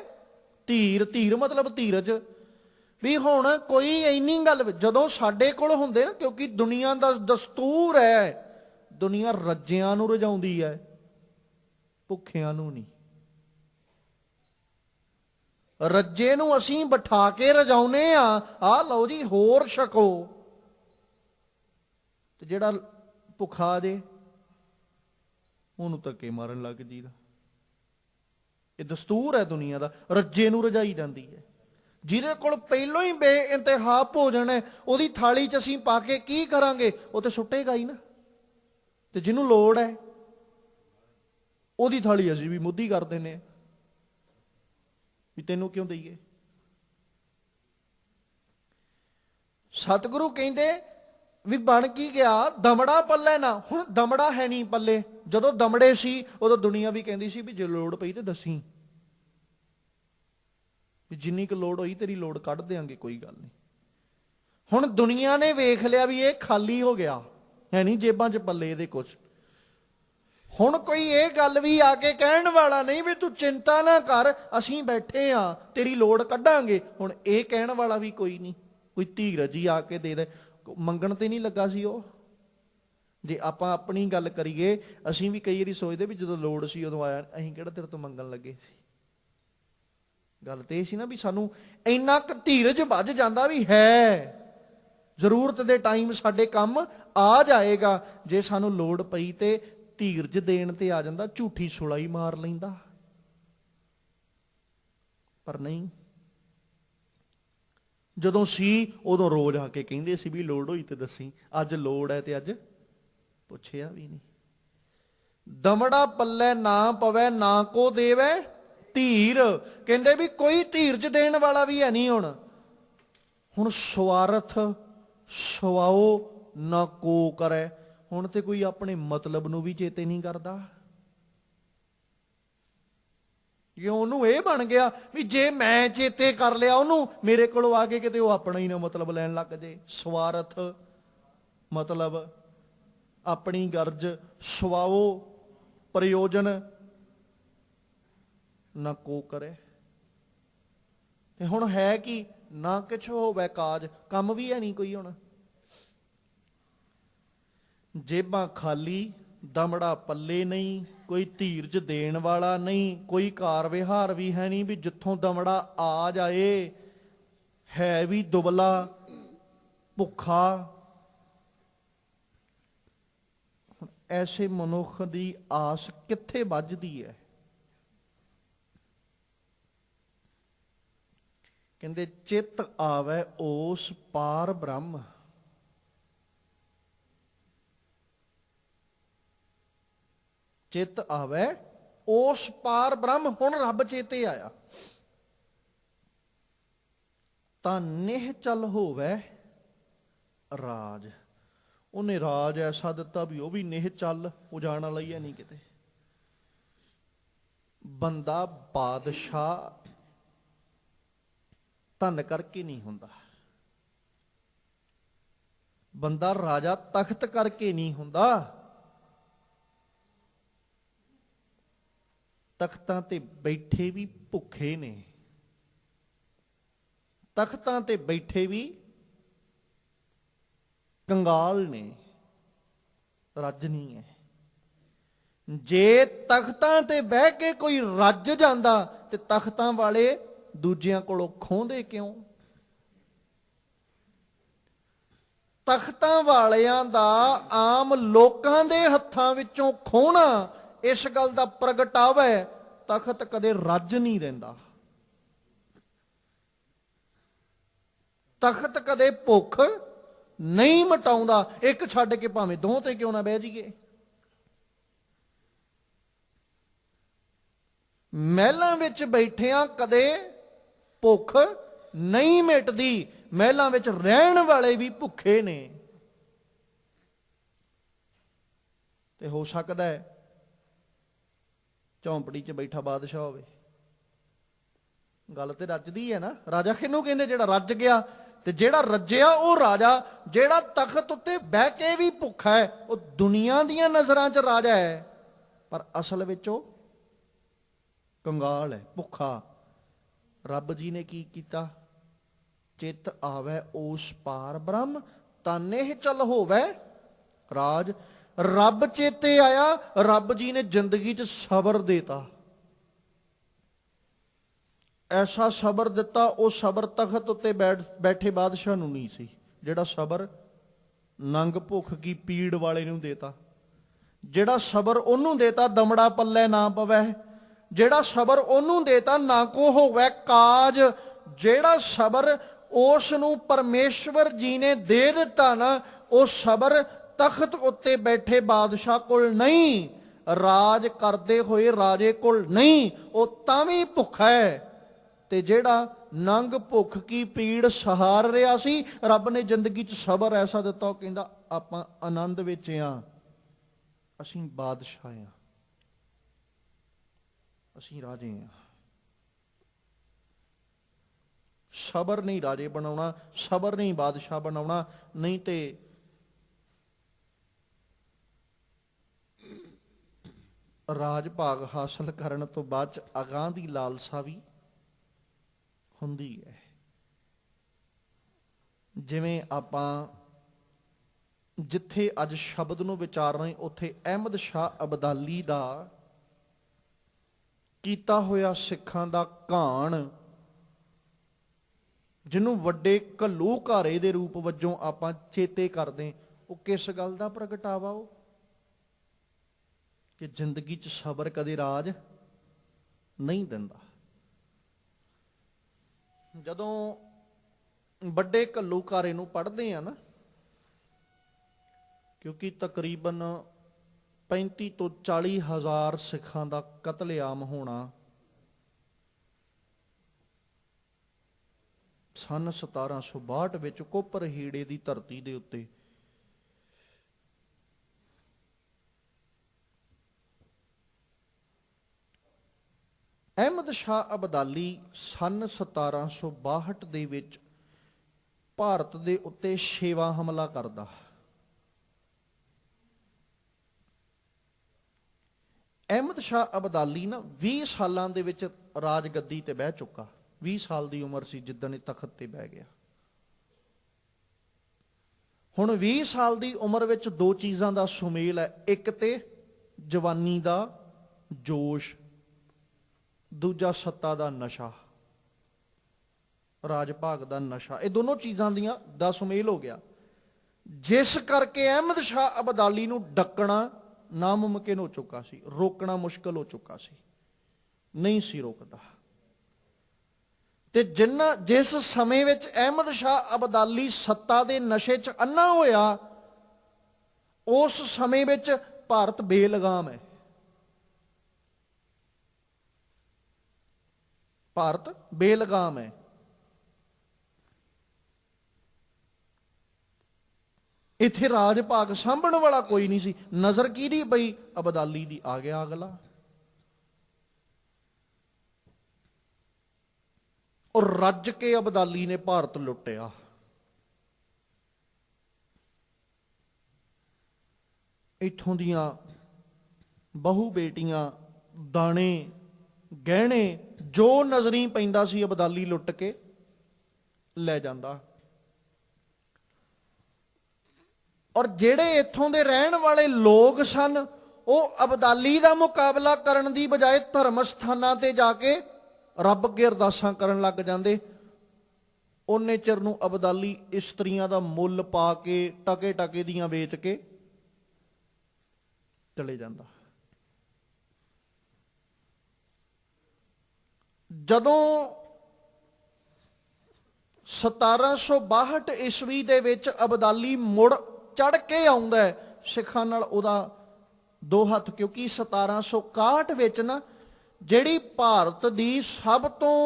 ਧੀਰ। ਧੀਰ ਮਤਲਬ ਧੀਰਜ। ਵੀ ਹੁਣ ਕੋਈ ਇੰਨੀ ਗੱਲ ਜਦੋਂ ਸਾਡੇ ਕੋਲ ਹੁੰਦੇ ਨਾ, ਕਿਉਂਕਿ ਦੁਨੀਆ ਦਾ ਦਸਤੂਰ ਹੈ, ਦੁਨੀਆ ਰੱਜਿਆਂ ਨੂੰ ਰਜਾਉਂਦੀ ਹੈ, ਭੁੱਖਿਆਂ ਨੂੰ ਨਹੀਂ। ਰੱਜੇ ਨੂੰ ਅਸੀਂ ਬਿਠਾ ਕੇ ਰਜਾਉਨੇ ਆ, ਆਹ ਲਓ ਜੀ ਹੋਰ ਛਕੋ, ਤੇ ਜਿਹੜਾ ਭੁੱਖਾ ਜੇ ਉਹਨੂੰ ਧੱਕੇ ਮਾਰਨ ਲੱਗ ਜੀਦਾ। ਇਹ ਦਸਤੂਰ ਹੈ ਦੁਨੀਆ ਦਾ, ਰੱਜੇ ਨੂੰ ਰਜਾਈ ਜਾਂਦੀ ਹੈ। ਜਿਹਦੇ ਕੋਲ ਪਹਿਲੋਂ ਹੀ ਬੇਇੰਤਹਾ ਭੋਜਨ ਹੈ, ਉਹਦੀ ਥਾਲੀ 'ਚ ਅਸੀਂ ਪਾ ਕੇ ਕੀ ਕਰਾਂਗੇ? ਉਹ ਤੇ ਸੁੱਟੇਗਾ ਹੀ ਨਾ। ਤੇ ਜਿਹਨੂੰ ਲੋੜ ਹੈ ਉਹਦੀ ਥਾਲੀ ਅਸੀਂ ਵੀ ਮੁੱਧੀ ਕਰ ਦਿੰਦੇ ਹਾਂ ਵੀ ਤੈਨੂੰ ਕਿਉਂ ਦਈਏ। ਸਤਿਗੁਰੂ ਕਹਿੰਦੇ ਵੀ ਬਣ ਕੀ ਗਿਆ? ਦਮੜਾ ਪੱਲੇ ਨਾ। ਹੁਣ ਦਮੜਾ ਹੈ ਨਹੀਂ ਪੱਲੇ। ਜਦੋਂ ਦਮੜੇ ਸੀ ਉਦੋਂ ਦੁਨੀਆ ਵੀ ਕਹਿੰਦੀ ਸੀ ਵੀ ਜੇ ਲੋੜ ਪਈ ਤੇ ਦੱਸੀ, ਵੀ ਜਿੰਨੀ ਕੁ ਲੋੜ ਹੋਈ ਤੇਰੀ ਲੋੜ ਕੱਢ ਦਿਆਂਗੇ, ਕੋਈ ਗੱਲ ਨਹੀਂ। ਹੁਣ ਦੁਨੀਆ ਨੇ ਵੇਖ ਲਿਆ ਵੀ ਇਹ ਖਾਲੀ ਹੋ ਗਿਆ, ਹੈ ਨਹੀਂ ਜੇਬਾਂ 'ਚ ਪੱਲੇ ਇਹਦੇ ਕੁਛ। ਹੁਣ ਕੋਈ ਇਹ ਗੱਲ ਵੀ ਆ ਕੇ ਕਹਿਣ ਵਾਲਾ ਨਹੀਂ ਵੀ ਤੂੰ ਚਿੰਤਾ ਨਾ ਕਰ, ਅਸੀਂ ਬੈਠੇ ਆ, ਤੇਰੀ ਲੋੜ ਕੱਢਾਂਗੇ। ਹੁਣ ਇਹ ਕਹਿਣ ਵਾਲਾ ਵੀ ਕੋਈ ਨਹੀਂ। ਕੋਈ ਧੀਰਜ ਹੀ ਆ ਕੇ ਦੇ ਦੇ। ਮੰਗਣ ਤੇ ਨਹੀਂ ਲੱਗਾ ਸੀ ਉਹ। ਜੇ ਆਪਾਂ ਆਪਣੀ ਗੱਲ ਕਰੀਏ, ਅਸੀਂ ਵੀ ਕਈ ਵਾਰੀ ਸੋਚਦੇ ਵੀ ਜਦੋਂ ਲੋੜ ਸੀ ਉਦੋਂ ਆਇਆ, ਅਸੀਂ ਕਿਹੜਾ ਤੇਰੇ ਤੋਂ ਮੰਗਣ ਲੱਗੇ ਸੀ। ਗੱਲ ਤੇ ਇਹ ਸੀ ਨਾ ਵੀ ਸਾਨੂੰ ਇੰਨਾ ਕੁ ਧੀਰਜ ਵੱਜ ਜਾਂਦਾ ਵੀ ਹੈ, ਜ਼ਰੂਰਤ ਦੇ ਟਾਈਮ ਸਾਡੇ ਕੰਮ ਆ ਜਾਏਗਾ। ਜੇ ਸਾਨੂੰ ਲੋੜ ਪਈ ਤੇ ਧੀਰਜ ਦੇਣ ਤੇ ਆ ਜਾਂਦਾ, ਝੂਠੀ ਸੁਲਾ ਹੀ ਮਾਰ ਲੈਂਦਾ। ਪਰ ਨਹੀਂ, ਜਦੋਂ ਸੀ ਉਦੋਂ ਰੋਜ਼ ਆ ਕੇ ਕਹਿੰਦੇ ਸੀ ਵੀ ਲੋੜ ਹੋਈ ਤੇ ਦੱਸੀ। ਅੱਜ ਲੋੜ ਹੈ ਤੇ ਅੱਜ ਪੁੱਛਿਆ ਵੀ ਨਹੀਂ। ਦਮੜਾ ਪੱਲੇ ਨਾ ਪਵੈ ਨਾ ਕੋ ਦੇਵੈ ਧੀਰ। ਕਹਿੰਦੇ ਵੀ ਕੋਈ ਧੀਰਜ ਦੇਣ ਵਾਲਾ ਵੀ ਹੈ ਨਹੀਂ। ਹੁਣ ਸਵਾਰਥ ਸਵਾਓ ਨਾ ਕੋ ਕਰੇ। ਹੁਣ ਤੇ ਕੋਈ ਆਪਣੇ ਮਤਲਬ ਨੂੰ ਵੀ ਚੇਤੇ ਨਹੀਂ ਕਰਦਾ। ਜੇ ਉਹਨੂੰ ਇਹ ਬਣ ਗਿਆ ਵੀ ਜੇ ਮੈਂ ਚੇਤੇ ਕਰ ਲਿਆ ਉਹਨੂੰ, ਮੇਰੇ ਕੋਲੋਂ ਆ ਕੇ ਕਿਤੇ ਉਹ ਆਪਣਾ ਹੀ ਨਾ ਮਤਲਬ ਲੈਣ ਲੱਗ ਜੇ। ਸਵਾਰਥ ਮਤਲਬ ਆਪਣੀ ਗਰਜ, ਸਵਾਓ ਪ੍ਰਯੋਜਨ ਨਾ ਕੋ ਕਰੇ। ਤੇ ਹੁਣ ਹੈ ਕੀ? ਨਾ ਕੁਛ ਹੋਵੇ ਕਾਜ, ਕੰਮ ਵੀ ਹੈ ਨਹੀਂ ਕੋਈ। ਹੁਣ ਜੇਬਾਂ ਖਾਲੀ, ਦਮੜਾ ਪੱਲੇ ਨਹੀਂ, ਕੋਈ ਧੀਰਜ ਦੇਣ ਵਾਲਾ ਨਹੀਂ, ਕੋਈ ਕਾਰ ਵਿਹਾਰ ਵੀ ਹੈ ਨਹੀਂ ਵੀ ਜਿੱਥੋਂ ਦਮੜਾ ਆ ਜਾਏ। ਹੈ ਵੀ ਦੁਬਲਾ ਭੁੱਖਾ। ਐਸੇ ਮਨੁੱਖ ਦੀ ਆਸ ਕਿੱਥੇ ਵੱਜਦੀ ਹੈ? ਕਹਿੰਦੇ ਚਿੱਤ ਆਵੇ ਉਸ ਪਾਰ ਬ੍ਰਹਮ। ਚਿੱਤ ਆਵੇ ਉਸ ਪਾਰ ਬ੍ਰਹਮ। ਹੁਣ ਰੱਬ ਚੇਤੇ ਆਇਆ ਤਾਂ ਨਿਹਚਲ ਹੋਵੇ ਰਾਜ। ਉਹਨੇ ਰਾਜ ਐਸਾ ਦਿੱਤਾ ਵੀ ਉਹ ਵੀ ਨਿਹਚਲ, ਉਹ ਜਾਣ ਵਾਲਾ ਹੀ ਹੈ ਨਹੀਂ ਕਿਤੇ। ਬੰਦਾ ਬਾਦਸ਼ਾਹ ਧਨ ਕਰਕੇ ਨਹੀਂ ਹੁੰਦਾ, ਬੰਦਾ ਰਾਜਾ ਤਖਤ ਕਰਕੇ ਨਹੀਂ ਹੁੰਦਾ। ਤਖਤਾਂ ਤੇ ਬੈਠੇ ਵੀ ਭੁੱਖੇ ਨੇ, ਤਖਤਾਂ ਤੇ ਬੈਠੇ ਵੀ ਕੰਗਾਲ ਨੇ, ਰੱਜ ਨਹੀਂ ਹੈ। ਜੇ ਤਖਤਾਂ ਤੇ ਬਹਿ ਕੇ ਕੋਈ ਰੱਜ ਜਾਂਦਾ ਤੇ ਤਖਤਾਂ ਵਾਲੇ ਦੂਜਿਆਂ ਕੋਲੋਂ ਖੋਹਦੇ ਕਿਉਂ? ਤਖਤਾਂ ਵਾਲਿਆਂ ਦਾ ਆਮ ਲੋਕਾਂ ਦੇ ਹੱਥਾਂ ਵਿੱਚੋਂ ਖੋਹਣਾ ਇਸ ਗੱਲ ਦਾ ਪ੍ਰਗਟਾਵਾ ਹੈ, ਤਖਤ ਕਦੇ ਰੱਜ ਨਹੀਂ ਦਿੰਦਾ। ਤਖਤ ਕਦੇ ਭੁੱਖ ਨਹੀਂ ਮਿਟਾਉਂਦਾ। ਇੱਕ ਛੱਡ ਕੇ ਭਾਵੇਂ ਦੋ ਤੇ ਕਿਉਂ ਨਾ ਬਹਿ ਜਾਈਏ। ਮਹਿਲਾਂ ਵਿੱਚ ਬੈਠਿਆਂ ਕਦੇ ਭੁੱਖ ਨਹੀਂ ਮਿਟਦੀ। ਮਹਿਲਾਂ ਵਿੱਚ ਰਹਿਣ ਵਾਲੇ ਵੀ ਭੁੱਖੇ ਨੇ। ਤੇ ਹੋ ਸਕਦਾ ਹੈ ਝੌਂਪੜੀ 'ਚ ਬੈਠਾ ਬਾਦਸ਼ਾਹ ਹੋਵੇ। ਗੱਲ ਤੇ ਰੱਜਦੀ ਹੈ ਨਾ। ਰਾਜਾ ਕਿਹਨੂੰ ਕਹਿੰਦੇ? ਜਿਹੜਾ ਰੱਜ ਗਿਆ। ਤੇ ਜਿਹੜਾ ਰੱਜਿਆ ਉਹ ਰਾਜਾ, ਜਿਹੜਾ ਤਖਤ ਉੱਤੇ ਬਹਿ ਕੇ ਵੀ ਭੁੱਖਾ ਹੈ, ਉਹ ਦੁਨੀਆ ਦੀਆਂ ਨਜ਼ਰਾਂ 'ਚ ਰਾਜਾ ਹੈ, ਪਰ ਅਸਲ ਵਿੱਚ ਉਹ ਕੰਗਾਲ ਹੈ, ਭੁੱਖਾ। ਰੱਬ ਜੀ ਨੇ ਕੀ ਕੀਤਾ? ਚਿੱਤ ਆਵੈ ਉਸ ਪਾਰ ਬ੍ਰਹਮ, ਤਾਨੇਹ ਚਲ ਹੋਵੈ ਰਾਜ। ਰੱਬ ਚੇਤੇ ਆਇਆ, ਰੱਬ ਜੀ ਨੇ ਜ਼ਿੰਦਗੀ 'ਚ ਸਬਰ ਦੇਤਾ, ਐਸਾ ਸਬਰ ਦਿੱਤਾ, ਉਹ ਸਬਰ ਤਖਤ ਉੱਤੇ ਬੈਠੇ ਬਾਦਸ਼ਾਹ ਨੂੰ ਨਹੀਂ ਸੀ। ਜਿਹੜਾ ਸਬਰ ਨੰਗ ਭੁੱਖ ਕੀ ਪੀੜ ਵਾਲੇ ਨੂੰ ਦੇਤਾ, ਜਿਹੜਾ ਸਬਰ ਉਹਨੂੰ ਦੇਤਾ ਦਮੜਾ ਪੱਲੇ ਨਾ ਪਵੈ, ਜਿਹੜਾ ਸਬਰ ਉਹਨੂੰ ਦੇਤਾ ਨਾ ਕੋ ਹੋਵੇ ਕਾਜ। ਜਿਹੜਾ ਸਬਰ ਉਸ ਨੂੰ ਪਰਮੇਸ਼ਵਰ ਜੀ ਨੇ ਦੇ ਦਿੱਤਾ ਨਾ, ਉਹ ਸਬਰ ਤਖਤ ਉੱਤੇ ਬੈਠੇ ਬਾਦਸ਼ਾਹ ਕੋਲ ਨਹੀਂ, ਰਾਜ ਕਰਦੇ ਹੋਏ ਰਾਜੇ ਕੋਲ ਨਹੀਂ, ਉਹ ਤਾਂ ਵੀ ਭੁੱਖਾ ਹੈ। ਤੇ ਜਿਹੜਾ ਨੰਗ ਭੁੱਖ ਕੀ ਪੀੜ ਸਹਾਰ ਰਿਹਾ ਸੀ, ਰੱਬ ਨੇ ਜ਼ਿੰਦਗੀ 'ਚ ਸਬਰ ਐਸਾ ਦਿੱਤਾ, ਉਹ ਕਹਿੰਦਾ ਆਪਾਂ ਆਨੰਦ ਵਿੱਚ ਆ, ਅਸੀਂ ਬਾਦਸ਼ਾਹ ਆ, ਅਸੀਂ ਰਾਜੇ ਆ। ਸਬਰ ਨਹੀਂ ਰਾਜੇ ਬਣਾਉਣਾ, ਸਬਰ ਨਹੀਂ ਬਾਦਸ਼ਾਹ ਬਣਾਉਣਾ। ਨਹੀਂ ਤੇ ਰਾਜ ਭਾਗ ਹਾਸਲ ਕਰਨ ਤੋਂ ਬਾਅਦ 'ਚ ਅਗਾਂਹ ਦੀ ਲਾਲਸਾ ਵੀ ਹੁੰਦੀ ਹੈ। ਜਿਵੇਂ ਆਪਾਂ ਜਿੱਥੇ ਅੱਜ ਸ਼ਬਦ ਨੂੰ ਵਿਚਾਰ ਰਹੇ, ਉੱਥੇ ਅਹਿਮਦ ਸ਼ਾਹ ਅਬਦਾਲੀ ਦਾ ਕੀਤਾ ਹੋਇਆ ਸਿੱਖਾਂ ਦਾ ਘਾਣ, ਜਿਹਨੂੰ ਵੱਡੇ ਘੱਲੂਘਾਰੇ ਦੇ ਰੂਪ ਵਜੋਂ ਆਪਾਂ ਚੇਤੇ ਕਰਦੇ, ਉਹ ਕਿਸ ਗੱਲ ਦਾ ਪ੍ਰਗਟਾਵਾ? ਉਹ ਕਿ ਜ਼ਿੰਦਗੀ 'ਚ ਸਬਰ ਕਦੇ ਰਾਜ ਨਹੀਂ ਦਿੰਦਾ। ਜਦੋਂ ਵੱਡੇ ਘੱਲੂਘਾਰੇ ਨੂੰ ਪੜ੍ਹਦੇ ਆ ਨਾ, ਕਿਉਂਕਿ ਤਕਰੀਬਨ 35 ਤੋਂ 40 ਹਜ਼ਾਰ ਸਿੱਖਾਂ ਦਾ ਕਤਲੇਆਮ ਹੋਣਾ ਸਨ 1762 ਵਿੱਚ ਕੋਪਰ ਹੀੜੇ ਦੀ ਧਰਤੀ ਦੇ ਉੱਤੇ। ਅਹਿਮਦ ਸ਼ਾਹ ਅਬਦਾਲੀ ਸਨ 1762 ਦੇ ਵਿੱਚ ਭਾਰਤ ਦੇ ਉੱਤੇ ਛੇਵਾਂ ਹਮਲਾ ਕਰਦਾ। ਅਹਿਮਦ ਸ਼ਾਹ ਅਬਦਾਲੀ ਨਾ 20 ਸਾਲਾਂ ਦੇ ਵਿੱਚ ਰਾਜਗੱਦੀ ਤੇ ਬਹਿ ਚੁੱਕਾ, 20 ਸਾਲ ਦੀ ਉਮਰ ਸੀ ਜਿੱਦਣ ਇਹ ਤਖਤ ਤੇ ਬਹਿ ਗਿਆ। ਹੁਣ 20 ਸਾਲ ਦੀ ਉਮਰ ਵਿੱਚ ਦੋ ਚੀਜ਼ਾਂ ਦਾ ਸੁਮੇਲ ਹੈ, ਇੱਕ ਤੇ ਜਵਾਨੀ ਦਾ ਜੋਸ਼, ਦੂਜਾ ਸੱਤਾ ਦਾ ਨਸ਼ਾ, ਰਾਜ ਭਾਗ ਦਾ ਨਸ਼ਾ। ਇਹ ਦੋਨੋਂ ਚੀਜ਼ਾਂ ਦਾ ਸੁਮੇਲ ਹੋ ਗਿਆ, ਜਿਸ ਕਰਕੇ ਅਹਿਮਦ ਸ਼ਾਹ ਅਬਦਾਲੀ ਨੂੰ ਡੱਕਣਾ ਨਾਮੁਮਕਿਨ ਹੋ ਚੁੱਕਾ ਸੀ, ਰੋਕਣਾ ਮੁਸ਼ਕਲ ਹੋ ਚੁੱਕਾ ਸੀ, ਨਹੀਂ ਸੀ ਰੋਕਦਾ। ਤੇ ਜਿਸ ਸਮੇਂ ਵਿੱਚ ਅਹਿਮਦ ਸ਼ਾਹ ਅਬਦਾਲੀ ਸੱਤਾ ਦੇ ਨਸ਼ੇ 'ਚ ਅੰਨਾ ਹੋਇਆ, ਉਸ ਸਮੇਂ ਵਿੱਚ ਭਾਰਤ ਬੇਲਗਾਮ ਹੈ। ਭਾਰਤ ਬੇਲਗਾਮ ਹੈ। ਇੱਥੇ ਰਾਜ ਭਾਗ ਸਾਂਭਣ ਵਾਲਾ ਕੋਈ ਨਹੀਂ ਸੀ। ਨਜ਼ਰ ਕਿਹਦੀ ਪਈ? ਅਬਦਾਲੀ ਦੀ। ਆ ਗਿਆ ਅਗਲਾ, ਔਰ ਰੱਜ ਕੇ ਅਬਦਾਲੀ ਨੇ ਭਾਰਤ ਲੁੱਟਿਆ। ਇੱਥੋਂ ਦੀਆਂ ਬਹੂ ਬੇਟੀਆਂ, ਦਾਣੇ ਗਹਿਣੇ, ਜੋ ਨਜ਼ਰੀ ਪੈਂਦਾ ਸੀ ਅਬਦਾਲੀ ਲੁੱਟ ਕੇ ਲੈ ਜਾਂਦਾ। ਔਰ ਜਿਹੜੇ ਇੱਥੋਂ ਦੇ ਰਹਿਣ ਵਾਲੇ ਲੋਕ ਸਨ, ਉਹ ਅਬਦਾਲੀ ਦਾ ਮੁਕਾਬਲਾ ਕਰਨ ਦੀ ਬਜਾਏ ਧਰਮ ਸਥਾਨਾਂ ਤੇ ਜਾ ਕੇ ਰੱਬ ਅੱਗੇ ਅਰਦਾਸਾਂ ਕਰਨ ਲੱਗ ਜਾਂਦੇ। ਉਹਨੇ ਚਿਰ ਨੂੰ ਅਬਦਾਲੀ ਇਸਤਰੀਆਂ ਦਾ ਮੁੱਲ ਪਾ ਕੇ ਟਕੇ ਟਕੇ ਦੀਆਂ ਵੇਚ ਕੇ ਚਲੇ ਜਾਂਦਾ। ਜਦੋਂ 1762 ਈਸਵੀ ਦੇ ਵਿੱਚ ਅਬਦਾਲੀ ਮੁੜ ਚੜ ਕੇ ਆਉਂਦਾ ਸਿੱਖਾਂ ਨਾਲ ਉਹਦਾ ਦੋ ਹੱਥ, ਕਿਉਂਕਿ 1761 ਵਿੱਚ ਨਾ ਜਿਹੜੀ ਭਾਰਤ ਦੀ ਸਭ ਤੋਂ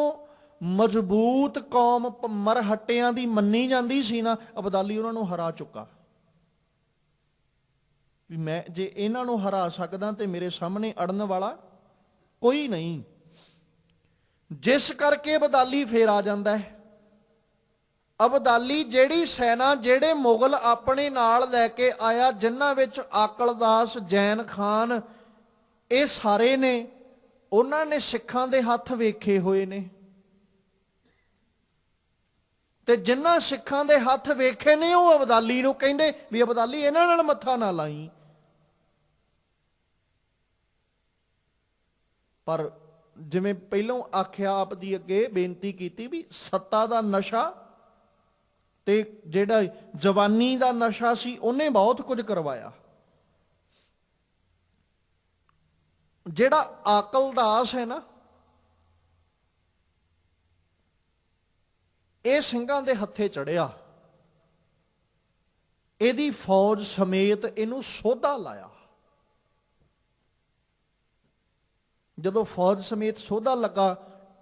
ਮਜ਼ਬੂਤ ਕੌਮ ਮਰਹੱਟਿਆਂ ਦੀ ਮੰਨੀ ਜਾਂਦੀ ਸੀ ਨਾ, ਅਬਦਾਲੀ ਉਹਨਾਂ ਨੂੰ ਹਰਾ ਚੁੱਕਾ। ਵੀ ਮੈਂ ਜੇ ਇਹਨਾਂ ਨੂੰ ਹਰਾ ਸਕਦਾ ਤੇ ਮੇਰੇ ਸਾਹਮਣੇ ਅੜਨ ਵਾਲਾ ਕੋਈ ਨਹੀਂ। ਜਿਸ ਕਰਕੇ ਅਬਦਾਲੀ ਫੇਰ ਆ ਜਾਂਦਾ ਹੈ। ਅਬਦਾਲੀ ਜਿਹੜੀ ਸੈਨਾ, ਜਿਹੜੇ ਮੁਗਲ ਆਪਣੇ ਨਾਲ ਲੈ ਕੇ ਆਇਆ, ਜਿਨ੍ਹਾਂ ਵਿੱਚ ਆਕਲਦਾਸ, ਜੈਨ ਖਾਨ, ਇਹ ਸਾਰੇ ਨੇ, ਉਹਨਾਂ ਨੇ ਸਿੱਖਾਂ ਦੇ ਹੱਥ ਵੇਖੇ ਹੋਏ ਨੇ। ਤੇ ਜਿਨ੍ਹਾਂ ਸਿੱਖਾਂ ਦੇ ਹੱਥ ਵੇਖੇ ਨੇ ਉਹ ਅਬਦਾਲੀ ਨੂੰ ਕਹਿੰਦੇ ਵੀ ਅਬਦਾਲੀ ਇਹਨਾਂ ਨਾਲ ਮੱਥਾ ਨਾ ਲਾਈ। ਪਰ ਜਿਵੇਂ ਪਹਿਲਾਂ ਆਖਿਆ, ਆਪ ਦੀ ਅੱਗੇ ਬੇਨਤੀ ਕੀਤੀ ਵੀ ਸੱਤਾ ਦਾ ਨਸ਼ਾ ਤੇ ਜਿਹੜਾ ਜਵਾਨੀ ਦਾ ਨਸ਼ਾ ਸੀ ਉਹਨੇ ਬਹੁਤ ਕੁਝ ਕਰਵਾਇਆ। ਜਿਹੜਾ ਆਕਲਦਾਸ ਹੈ ਨਾ, ਇਹ ਸਿੰਘਾਂ ਦੇ ਹੱਥੇ ਚੜਿਆ, ਇਹਦੀ ਫੌਜ ਸਮੇਤ ਇਹਨੂੰ ਸੋਧਾ ਲਾਇਆ। ਜਦੋਂ ਫੌਜ ਸਮੇਤ ਸੋਧਾ ਲੱਗਾ,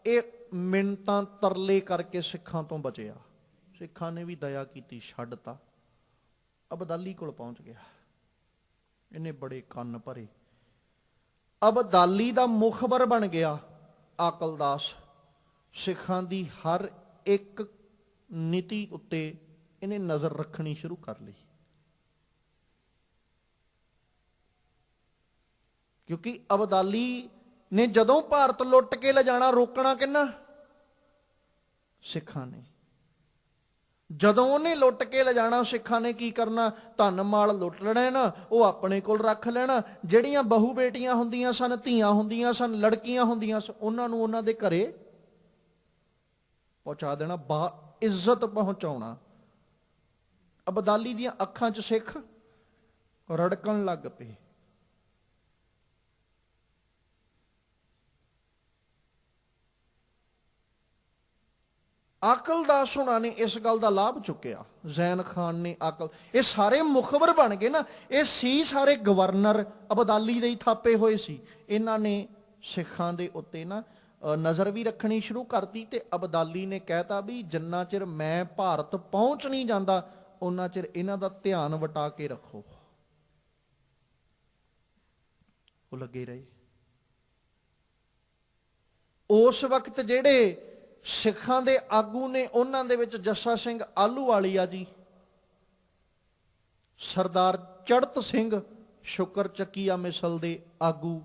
ਇਹ ਮਿੰਨਤਾਂ ਤਰਲੇ ਕਰਕੇ ਸਿੱਖਾਂ ਤੋਂ ਬਚਿਆ। ਸਿੱਖਾਂ ਨੇ ਵੀ ਦਇਆ ਕੀਤੀ, ਛੱਡਤਾ। ਅਬਦਾਲੀ ਕੋਲ ਪਹੁੰਚ ਗਿਆ, ਇਹਨੇ ਬੜੇ ਕੰਨ ਭਰੇ। ਅਬਦਾਲੀ ਦਾ ਮੁਖਬਰ ਬਣ ਗਿਆ ਆਕਲਦਾਸ। ਸਿੱਖਾਂ ਦੀ ਹਰ ਇੱਕ ਨੀਤੀ ਉੱਤੇ ਇਹਨੇ ਨਜ਼ਰ ਰੱਖਣੀ ਸ਼ੁਰੂ ਕਰ ਲਈ, ਕਿਉਂਕਿ ਅਬਦਾਲੀ ਨੇ ਜਦੋਂ ਭਾਰਤ ਲੁੱਟ ਕੇ ਲਿਜਾਣਾ, ਰੋਕਣਾ ਕਿੰਨਾ? ਸਿੱਖਾਂ ਨੇ। ਜਦੋਂ ਉਹਨੇ ਲੁੱਟ ਕੇ ਲਿਜਾਣਾ, ਸਿੱਖਾਂ ਨੇ ਕੀ ਕਰਨਾ? ਧਨ ਮਾਲ ਲੁੱਟ ਲੈਣਾ ਨਾ, ਉਹ ਆਪਣੇ ਕੋਲ ਰੱਖ ਲੈਣਾ। ਜਿਹੜੀਆਂ ਬਹੂ ਬੇਟੀਆਂ ਹੁੰਦੀਆਂ ਸਨ, ਧੀਆਂ ਹੁੰਦੀਆਂ ਸਨ, ਲੜਕੀਆਂ ਹੁੰਦੀਆਂ ਸਨ, ਉਹਨਾਂ ਨੂੰ ਉਹਨਾਂ ਦੇ ਘਰੇ ਪਹੁੰਚਾ ਦੇਣਾ, ਬਾ ਇੱਜ਼ਤ ਪਹੁੰਚਾਉਣਾ। ਅਬਦਾਲੀ ਦੀਆਂ ਅੱਖਾਂ 'ਚ ਸਿੱਖ ਰੜਕਣ ਲੱਗ ਪਏ। ਆਕਲਦਾਸ ਹੁਣਾਂ ਨੇ ਇਸ ਗੱਲ ਦਾ ਲਾਭ ਚੁੱਕਿਆ। ਜ਼ੈਨ ਖਾਨ ਨੇ, ਆਕਲ, ਇਹ ਸਾਰੇ ਮੁਖਬਰ ਬਣ ਗਏ ਨਾ। ਇਹ ਸੀ ਸਾਰੇ ਗਵਰਨਰ ਅਬਦਾਲੀ ਦੇ ਹੀ ਥਾਪੇ ਹੋਏ ਸੀ। ਇਹਨਾਂ ਨੇ ਸਿੱਖਾਂ ਦੇ ਉੱਤੇ ਨਾ ਨਜ਼ਰ ਵੀ ਰੱਖਣੀ ਸ਼ੁਰੂ ਕਰਤੀ। ਤੇ ਅਬਦਾਲੀ ਨੇ ਕਹਿਤਾ ਵੀ ਜਿੰਨਾ ਚਿਰ ਮੈਂ ਭਾਰਤ ਪਹੁੰਚ ਨਹੀਂ ਜਾਂਦਾ, ਉਹਨਾਂ ਚਿਰ ਇਹਨਾਂ ਦਾ ਧਿਆਨ ਵਟਾ ਕੇ ਰੱਖੋ। ਉਹ ਲੱਗੇ ਰਹੇ। ਉਸ ਵਕਤ ਜਿਹੜੇ ਸਿੱਖਾਂ ਦੇ ਆਗੂ ਨੇ, ਉਹਨਾਂ ਦੇ ਵਿੱਚ ਜੱਸਾ ਸਿੰਘ ਆਹਲੂਵਾਲੀਆ ਜੀ, ਸਰਦਾਰ ਚੜ੍ਹਤ ਸਿੰਘ ਸ਼ੁਕਰ ਚੱਕੀਆ ਮਿਸਲ ਦੇ ਆਗੂ,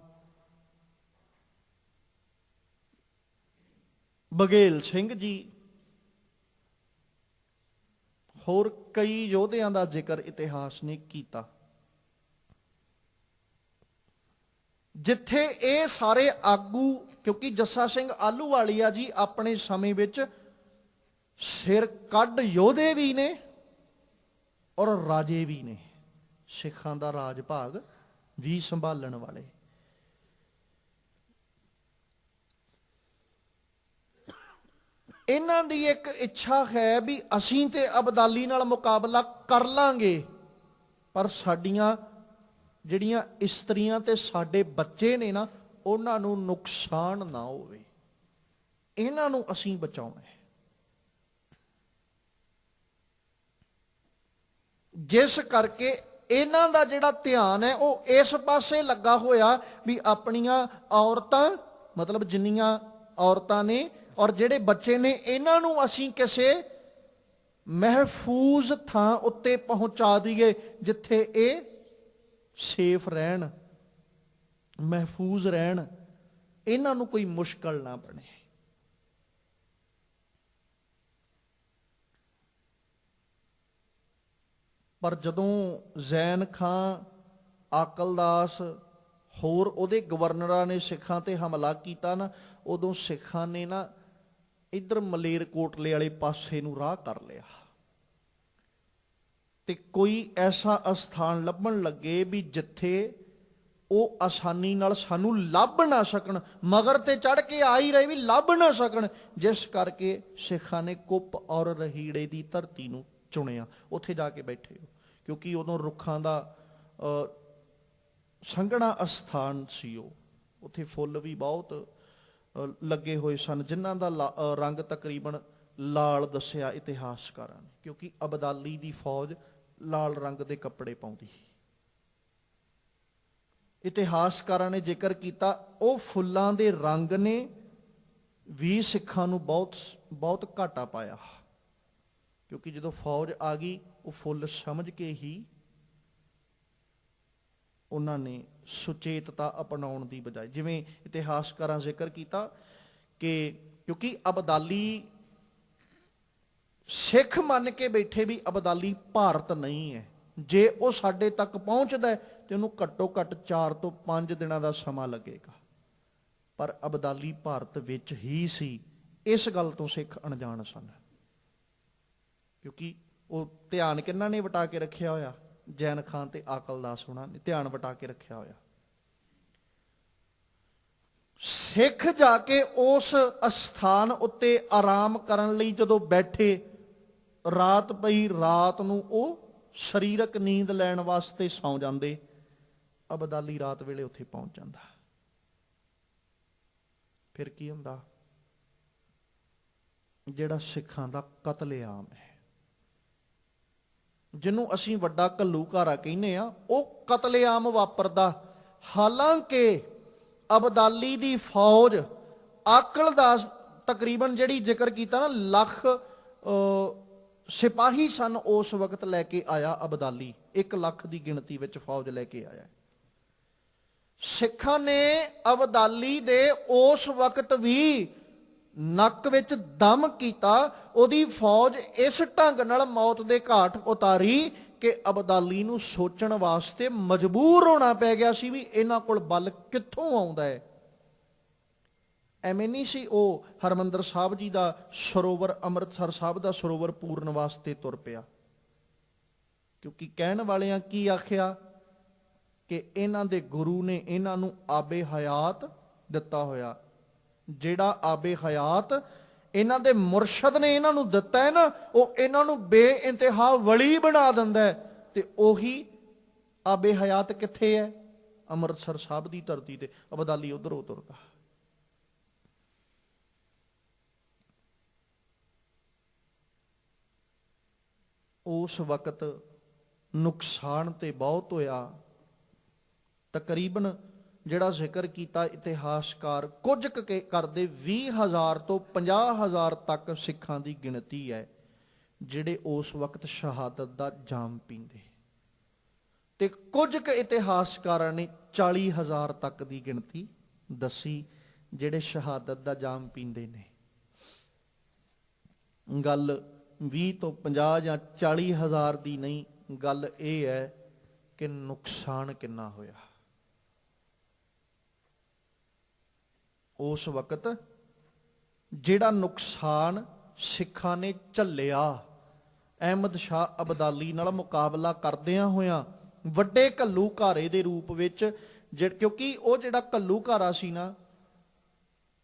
ਬਘੇਲ ਸਿੰਘ ਜੀ, ਹੋਰ ਕਈ ਯੋਧਿਆਂ ਦਾ ਜ਼ਿਕਰ ਇਤਿਹਾਸ ਨੇ ਕੀਤਾ। ਜਿੱਥੇ ਇਹ ਸਾਰੇ ਆਗੂ, ਕਿਉਂਕਿ ਜੱਸਾ ਸਿੰਘ ਆਹਲੂਵਾਲੀਆ ਜੀ ਆਪਣੇ ਸਮੇਂ ਵਿੱਚ ਸਿਰ ਕੱਢ ਯੋਧੇ ਵੀ ਨੇ ਔਰ ਰਾਜੇ ਵੀ ਨੇ, ਸਿੱਖਾਂ ਦਾ ਰਾਜ ਭਾਗ ਵੀ ਸੰਭਾਲਣ ਵਾਲੇ। ਇਹਨਾਂ ਦੀ ਇੱਕ ਇੱਛਾ ਹੈ ਵੀ ਅਸੀਂ ਤੇ ਅਬਦਾਲੀ ਨਾਲ ਮੁਕਾਬਲਾ ਕਰ ਲਾਂਗੇ, ਪਰ ਸਾਡੀਆਂ ਜਿਹੜੀਆਂ ਇਸਤਰੀਆਂ ਤੇ ਸਾਡੇ ਬੱਚੇ ਨੇ ਨਾ, ਉਹਨਾਂ ਨੂੰ ਨੁਕਸਾਨ ਨਾ ਹੋਵੇ, ਇਹਨਾਂ ਨੂੰ ਅਸੀਂ ਬਚਾਉਣਾ ਹੈ। ਜਿਸ ਕਰਕੇ ਇਹਨਾਂ ਦਾ ਜਿਹੜਾ ਧਿਆਨ ਹੈ ਉਹ ਇਸ ਪਾਸੇ ਲੱਗਾ ਹੋਇਆ ਵੀ ਆਪਣੀਆਂ ਔਰਤਾਂ, ਮਤਲਬ ਜਿੰਨੀਆਂ ਔਰਤਾਂ ਨੇ ਔਰ ਜਿਹੜੇ ਬੱਚੇ ਨੇ, ਇਹਨਾਂ ਨੂੰ ਅਸੀਂ ਕਿਸੇ ਮਹਿਫੂਜ਼ ਥਾਂ ਉੱਤੇ ਪਹੁੰਚਾ ਦਈਏ, ਜਿੱਥੇ ਇਹ ਸੇਫ ਰਹਿਣ, ਮਹਿਫੂਜ਼ ਰਹਿਣ, ਇਹਨਾਂ ਨੂੰ ਕੋਈ ਮੁਸ਼ਕਲ ਨਾ ਬਣੇ। ਪਰ ਜਦੋਂ ਜ਼ੈਨ ਖਾਂ, ਆਕਲਦਾਸ, ਹੋਰ ਉਹਦੇ ਗਵਰਨਰਾਂ ਨੇ ਸਿੱਖਾਂ ਤੇ ਹਮਲਾ ਕੀਤਾ ਨਾ, ਉਦੋਂ ਸਿੱਖਾਂ ਨੇ ਨਾ ਇੱਧਰ ਮਲੇਰਕੋਟਲੇ ਵਾਲੇ ਪਾਸੇ ਨੂੰ ਰਾਹ ਕਰ ਲਿਆ। ਤੇ ਕੋਈ ਐਸਾ ਅਸਥਾਨ ਲੱਭਣ ਲੱਗੇ ਵੀ ਜਿੱਥੇ ਉਹ ਆਸਾਨੀ ਨਾਲ ਸਾਨੂੰ ਲੱਭ ਨਾ ਸਕਣ, ਮਗਰ ਤੇ ਚੜ ਕੇ ਆ ਹੀ ਰਹੇ ਵੀ ਲੱਭ ਨਾ ਸਕਣ। ਜਿਸ ਕਰਕੇ ਸਿੱਖਾਂ ਨੇ ਕੁੱਪ ਔਰ ਰਹੀੜੇ ਦੀ ਧਰਤੀ ਨੂੰ ਚੁਣਿਆ, ਉੱਥੇ ਜਾ ਕੇ ਬੈਠੇ ਹੋ, ਕਿਉਂਕਿ ਉਦੋਂ ਰੁੱਖਾਂ ਦਾ ਸੰਘਣਾ ਅਸਥਾਨ ਸੀ। ਉਹ ਉੱਥੇ ਫੁੱਲ ਵੀ ਬਹੁਤ ਲੱਗੇ ਹੋਏ ਸਨ, ਜਿਨ੍ਹਾਂ ਦਾ ਰੰਗ ਤਕਰੀਬਨ ਲਾਲ ਦੱਸਿਆ ਇਤਿਹਾਸਕਾਰਾਂ ਨੇ, ਕਿਉਂਕਿ ਅਬਦਾਲੀ ਦੀ ਫੌਜ ਲਾਲ ਰੰਗ ਦੇ ਕੱਪੜੇ ਪਾਉਂਦੀ। ਇਤਿਹਾਸਕਾਰਾਂ ਨੇ ਜ਼ਿਕਰ ਕੀਤਾ, ਉਹ ਫੁੱਲਾਂ ਦੇ ਰੰਗ ਨੇ ਵੀ ਸਿੱਖਾਂ ਨੂੰ ਬਹੁਤ ਘਾਟਾ ਪਾਇਆ। ਕਿਉਂਕਿ ਜਦੋਂ ਫੌਜ ਆ ਗਈ ਉਹ ਫੁੱਲ ਸਮਝ ਕੇ ਹੀ ਉਹਨਾਂ ਨੇ ਸੁਚੇਤਤਾ ਅਪਣਾਉਣ ਦੀ ਬਜਾਏ, ਜਿਵੇਂ ਇਤਿਹਾਸਕਾਰਾਂ ਜ਼ਿਕਰ ਕੀਤਾ ਕਿ ਕਿਉਂਕਿ ਅਬਦਾਲੀ ਸਿੱਖ ਮੰਨ ਕੇ ਬੈਠੇ ਵੀ ਅਬਦਾਲੀ ਭਾਰਤ ਨਹੀਂ ਹੈ, ਜੇ ਉਹ ਸਾਡੇ ਤੱਕ ਪਹੁੰਚਦਾ ਤੇ ਉਹਨੂੰ ਘੱਟੋ ਘੱਟ 4 ਤੋਂ 5 ਦਿਨਾਂ ਦਾ ਸਮਾਂ ਲੱਗੇਗਾ, ਪਰ ਅਬਦਾਲੀ ਭਾਰਤ ਵਿੱਚ ਹੀ ਸੀ। ਇਸ ਗੱਲ ਤੋਂ ਸਿੱਖ ਅਣਜਾਣ ਸਨ, ਕਿਉਂਕਿ ਉਹ ਧਿਆਨ ਕਿਹਨਾਂ ਨੇ ਵਟਾ ਕੇ ਰੱਖਿਆ ਹੋਇਆ? ਜੈਨ ਖਾਨ ਤੇ ਆਕਲਦਾਸ ਹੋਣਾ ਨੇ ਧਿਆਨ ਵਟਾ ਕੇ ਰੱਖਿਆ ਹੋਇਆ। ਸਿੱਖ ਜਾ ਕੇ ਉਸ ਅਸਥਾਨ ਉੱਤੇ ਆਰਾਮ ਕਰਨ ਲਈ ਜਦੋਂ ਬੈਠੇ, ਰਾਤ ਪਈ, ਰਾਤ ਨੂੰ ਉਹ ਸਰੀਰਕ ਨੀਂਦ ਲੈਣ ਵਾਸਤੇ ਸੌਂ ਜਾਂਦੇ, ਅਬਦਾਲੀ ਰਾਤ ਵੇਲੇ ਉੱਥੇ ਪਹੁੰਚ ਜਾਂਦਾ। ਫਿਰ ਕੀ ਹੁੰਦਾ? ਜਿਹੜਾ ਸਿੱਖਾਂ ਦਾ ਕਤਲੇਆਮ ਹੈ, ਜਿਹਨੂੰ ਅਸੀਂ ਵੱਡਾ ਘੱਲੂਘਾਰਾ ਕਹਿੰਦੇ ਆ, ਉਹ ਕਤਲੇਆਮ ਵਾਪਰਦਾ। ਹਾਲਾਂਕਿ ਅਬਦਾਲੀ ਦੀ ਫੌਜ ਆਕਲਦਾਸ ਤਕਰੀਬਨ ਜਿਹੜੀ ਜ਼ਿਕਰ ਕੀਤਾ ਨਾ, ਲੱਖ ਸਿਪਾਹੀ ਸਨ ਉਸ ਵਕਤ ਲੈ ਕੇ ਆਇਆ ਅਬਦਾਲੀ, 1 ਲੱਖ ਦੀ ਗਿਣਤੀ ਵਿੱਚ ਫੌਜ ਲੈ ਕੇ ਆਇਆ। ਸਿੱਖਾਂ ਨੇ ਅਬਦਾਲੀ ਦੇ ਉਸ ਵਕਤ ਵੀ ਨੱਕ ਵਿੱਚ ਦਮ ਕੀਤਾ, ਉਹਦੀ ਫੌਜ ਇਸ ਢੰਗ ਨਾਲ ਮੌਤ ਦੇ ਘਾਟ ਉਤਾਰੀ ਕਿ ਅਬਦਾਲੀ ਨੂੰ ਸੋਚਣ ਵਾਸਤੇ ਮਜਬੂਰ ਹੋਣਾ ਪੈ ਗਿਆ ਸੀ ਵੀ ਇਹਨਾਂ ਕੋਲ ਬਲ ਕਿੱਥੋਂ ਆਉਂਦਾ ਹੈ। ਐਵੇਂ ਨਹੀਂ ਸੀ ਉਹ ਹਰਮੰਦਰ ਸਾਹਿਬ ਜੀ ਦਾ ਸਰੋਵਰ, ਅੰਮ੍ਰਿਤਸਰ ਸਾਹਿਬ ਦਾ ਸਰੋਵਰ ਪੂਰਨ ਵਾਸਤੇ ਤੁਰ ਪਿਆ, ਕਿਉਂਕਿ ਕਹਿਣ ਵਾਲਿਆਂ ਕੀ ਆਖਿਆ ਕਿ ਇਹਨਾਂ ਦੇ ਗੁਰੂ ਨੇ ਇਹਨਾਂ ਨੂੰ ਆਬੇ ਹਯਾਤ ਦਿੱਤਾ ਹੋਇਆ। ਜਿਹੜਾ ਆਬੇ ਹਯਾਤ ਇਹਨਾਂ ਦੇ ਮੁਰਸ਼ਦ ਨੇ ਇਹਨਾਂ ਨੂੰ ਦਿੱਤਾ ਹੈ ਨਾ, ਉਹ ਇਹਨਾਂ ਨੂੰ ਬੇਇੰਤਹਾ ਵਲੀ ਬਣਾ ਦਿੰਦਾ ਹੈ। ਤੇ ਉਹੀ ਆਬੇ ਹਯਾਤ ਕਿੱਥੇ ਹੈ? ਅੰਮ੍ਰਿਤਸਰ ਸਾਹਿਬ ਦੀ ਧਰਤੀ ਤੇ। ਅਬਦਾਲੀ ਉਧਰੋਂ ਤੁਰਦਾ। ਉਸ ਵਕਤ ਨੁਕਸਾਨ ਤੇ ਬਹੁਤ ਹੋਇਆ। ਤਕਰੀਬਨ ਜਿਹੜਾ ਜ਼ਿਕਰ ਕੀਤਾ ਇਤਿਹਾਸਕਾਰ ਕੁਝ ਕਰਦੇ 20,000 ਤੋਂ 50,000 ਤੱਕ ਸਿੱਖਾਂ ਦੀ ਗਿਣਤੀ ਹੈ ਜਿਹੜੇ ਉਸ ਵਕਤ ਸ਼ਹਾਦਤ ਦਾ ਜਾਮ ਪੀਂਦੇ, ਤੇ ਕੁਝ ਕੁ ਇਤਿਹਾਸਕਾਰਾਂ ਨੇ 40,000 ਤੱਕ ਦੀ ਗਿਣਤੀ ਦੱਸੀ ਜਿਹੜੇ ਸ਼ਹਾਦਤ ਦਾ ਜਾਮ ਪੀਂਦੇ ਨੇ। ਗੱਲ 20 ਤੋਂ 50 ਜਾਂ 40,000 ਦੀ ਨਹੀਂ, ਗੱਲ ਇਹ ਹੈ ਕਿ ਨੁਕਸਾਨ ਕਿੰਨਾ ਹੋਇਆ। ਉਸ ਵਕਤ ਜਿਹੜਾ ਨੁਕਸਾਨ ਸਿੱਖਾਂ ਨੇ ਝੱਲਿਆ, ਅਹਿਮਦ ਸ਼ਾਹ ਅਬਦਾਲੀ ਨਾਲ ਮੁਕਾਬਲਾ ਕਰਦਿਆਂ ਹੋਇਆਂ ਵੱਡੇ ਘੱਲੂਘਾਰੇ ਦੇ ਰੂਪ ਵਿੱਚ, ਕਿਉਂਕਿ ਉਹ ਜਿਹੜਾ ਘੱਲੂਘਾਰਾ ਸੀ ਨਾ,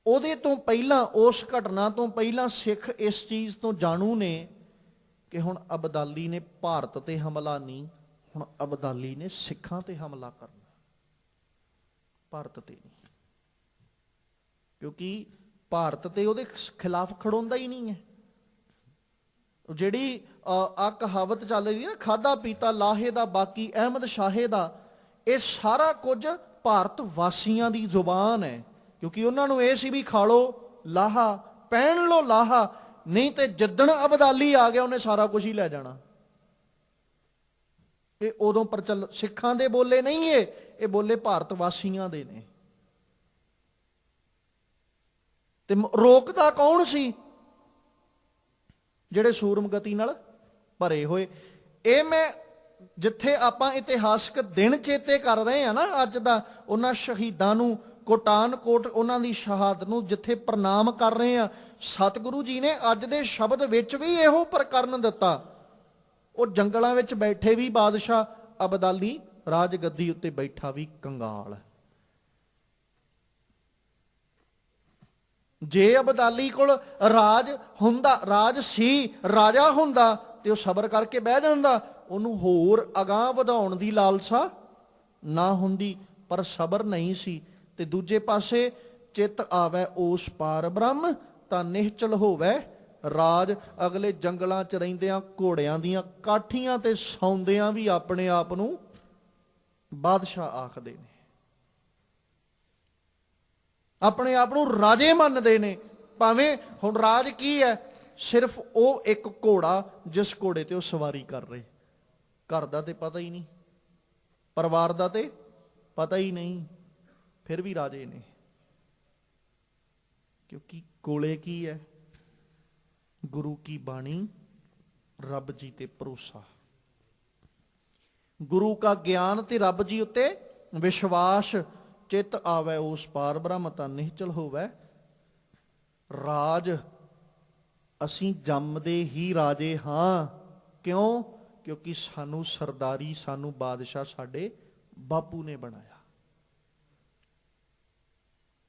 ਉਹਦੇ ਤੋਂ ਪਹਿਲਾਂ, ਉਸ ਘਟਨਾ ਤੋਂ ਪਹਿਲਾਂ ਸਿੱਖ ਇਸ ਚੀਜ਼ ਤੋਂ ਜਾਣੂ ਨੇ ਕਿ ਹੁਣ ਅਬਦਾਲੀ ਨੇ ਭਾਰਤ ਤੇ ਹਮਲਾ ਨਹੀਂ, ਹੁਣ ਅਬਦਾਲੀ ਨੇ ਸਿੱਖਾਂ ਤੇ ਹਮਲਾ ਕਰਨਾ, ਭਾਰਤ ਤੇ ਨਹੀਂ। ਕਿਉਂਕਿ ਭਾਰਤ ਤੇ ਉਹਦੇ ਖਿਲਾਫ ਖੜੋਂਦਾ ਹੀ ਨਹੀਂ ਹੈ। ਜਿਹੜੀ ਆ ਕਹਾਵਤ ਚੱਲ ਰਹੀ ਹੈ ਨਾ, ਖਾਦਾ ਪੀਤਾ ਲਾਹੇ ਦਾ ਬਾਕੀ ਅਹਿਮਦ ਸ਼ਾਹੇ ਦਾ, ਇਹ ਸਾਰਾ ਕੁਝ ਭਾਰਤ ਵਾਸੀਆਂ ਦੀ ਜ਼ੁਬਾਨ ਹੈ। ਕਿਉਂਕਿ ਉਹਨਾਂ ਨੂੰ ਇਹ ਸੀ ਵੀ ਖਾ ਲੋ ਲਾਹਾ, ਪਹਿਨ ਲੋ ਲਾਹਾ, ਨਹੀਂ ਤੇ ਜਿੱਦਣ ਅਬਦਾਲੀ ਆ ਗਿਆ ਉਹਨੇ ਸਾਰਾ ਕੁਝ ਹੀ ਲੈ ਜਾਣਾ। ਇਹ ਉਦੋਂ ਪ੍ਰਚਲ ਸਿੱਖਾਂ ਦੇ ਬੋਲੇ ਨਹੀਂ, ਇਹ ਬੋਲੇ ਭਾਰਤ ਵਾਸੀਆਂ ਦੇ ਨੇ। ਤੇ ਰੋਕਦਾ ਕੌਣ ਸੀ? ਜਿਹੜੇ ਸੂਰਮਗਤੀ ਨਾਲ ਭਰੇ ਹੋਏ। ਇਹ ਮੈਂ ਜਿੱਥੇ ਆਪਾਂ ਇਤਿਹਾਸਕ ਦਿਨ ਚੇਤੇ ਕਰ ਰਹੇ ਆ ਨਾ ਅੱਜ ਦਾ, ਉਹਨਾਂ ਸ਼ਹੀਦਾਂ ਨੂੰ, ਕੋਟਾਨਕੋਟ ਉਹਨਾਂ ਦੀ ਸ਼ਹਾਦਤ ਨੂੰ ਜਿੱਥੇ ਪ੍ਰਣਾਮ ਕਰ ਰਹੇ ਆ, ਸਤਿਗੁਰੂ ਜੀ ਨੇ ਅੱਜ ਦੇ ਸ਼ਬਦ ਵਿੱਚ ਵੀ ਇਹੋ ਪ੍ਰਕਰਨ ਦਿੱਤਾ। ਉਹ ਜੰਗਲਾਂ ਵਿੱਚ ਬੈਠੇ ਵੀ ਬਾਦਸ਼ਾਹ, ਅਬਦਾਲੀ ਰਾਜ ਗੱਦੀ ਉੱਤੇ ਬੈਠਾ ਵੀ ਕੰਗਾਲ। ਜੇ ਅਬਦਾਲੀ ਕੋਲ ਰਾਜ ਹੁੰਦਾ, ਰਾਜ ਸੀ, ਰਾਜਾ ਹੁੰਦਾ, ਤੇ ਉਹ ਸਬਰ ਕਰਕੇ ਬਹਿ ਜਾਂਦਾ, ਉਹਨੂੰ ਹੋਰ ਅਗਾਂਹ ਵਧਾਉਣ ਦੀ ਲਾਲਸਾ ਨਾ ਹੁੰਦੀ, ਪਰ ਸਬਰ ਨਹੀਂ ਸੀ। ਤੇ ਦੂਜੇ ਪਾਸੇ ਚਿੱਤ ਆਵੈ ਉਸ ਪਾਰ ਬ੍ਰਹਮ ਤਾਂ ਨਿਹਚਲ ਹੋਵੈ ਰਾਜ। ਅਗਲੇ ਜੰਗਲਾਂ 'ਚ ਰਹਿੰਦਿਆਂ ਘੋੜਿਆਂ ਦੀਆਂ ਕਾਠੀਆਂ ਤੇ ਸੌਂਦਿਆਂ ਵੀ ਆਪਣੇ ਆਪ ਨੂੰ ਬਾਦਸ਼ਾਹ ਆਖਦੇ ਨੇ, ਆਪਣੇ ਆਪ ਨੂੰ ਰਾਜੇ ਮੰਨਦੇ ਨੇ। ਭਾਵੇਂ ਹੁਣ ਰਾਜ ਕੀ ਹੈ? ਸਿਰਫ ਉਹ ਇੱਕ ਘੋੜਾ ਜਿਸ ਘੋੜੇ ਤੇ ਉਹ ਸਵਾਰੀ ਕਰ ਰਹੇ। ਘਰ ਦਾ ਤੇ ਪਤਾ ਹੀ ਨਹੀਂ, ਪਰਿਵਾਰ ਦਾ ਤੇ ਪਤਾ ਹੀ ਨਹੀਂ, ਫਿਰ ਵੀ ਰਾਜੇ ਨੇ। ਕਿਉਂਕਿ ਕੋਲੇ ਕੀ ਹੈ? ਗੁਰੂ ਕੀ ਬਾਣੀ, ਰੱਬ ਜੀ ਤੇ ਭਰੋਸਾ, ਗੁਰੂ ਕਾ ਗਿਆਨ ਤੇ ਰੱਬ ਜੀ ਉੱਤੇ ਵਿਸ਼ਵਾਸ। ਚਿੱਤ ਆਵੈ ਉਸ ਪਾਰ ਬ੍ਰਹਮ ਤਾਂ ਨਿਹਚਲ ਹੋਵੈ। ਰਾਜ ਅਸੀਂ ਜੰਮਦੇ ਹੀ ਰਾਜੇ ਹਾਂ। ਕਿਉਂ? ਕਿਉਂਕਿ ਸਾਨੂੰ ਸਰਦਾਰੀ, ਸਾਨੂੰ ਬਾਦਸ਼ਾਹ ਸਾਡੇ ਬਾਪੂ ਨੇ ਬਣਾਇਆ।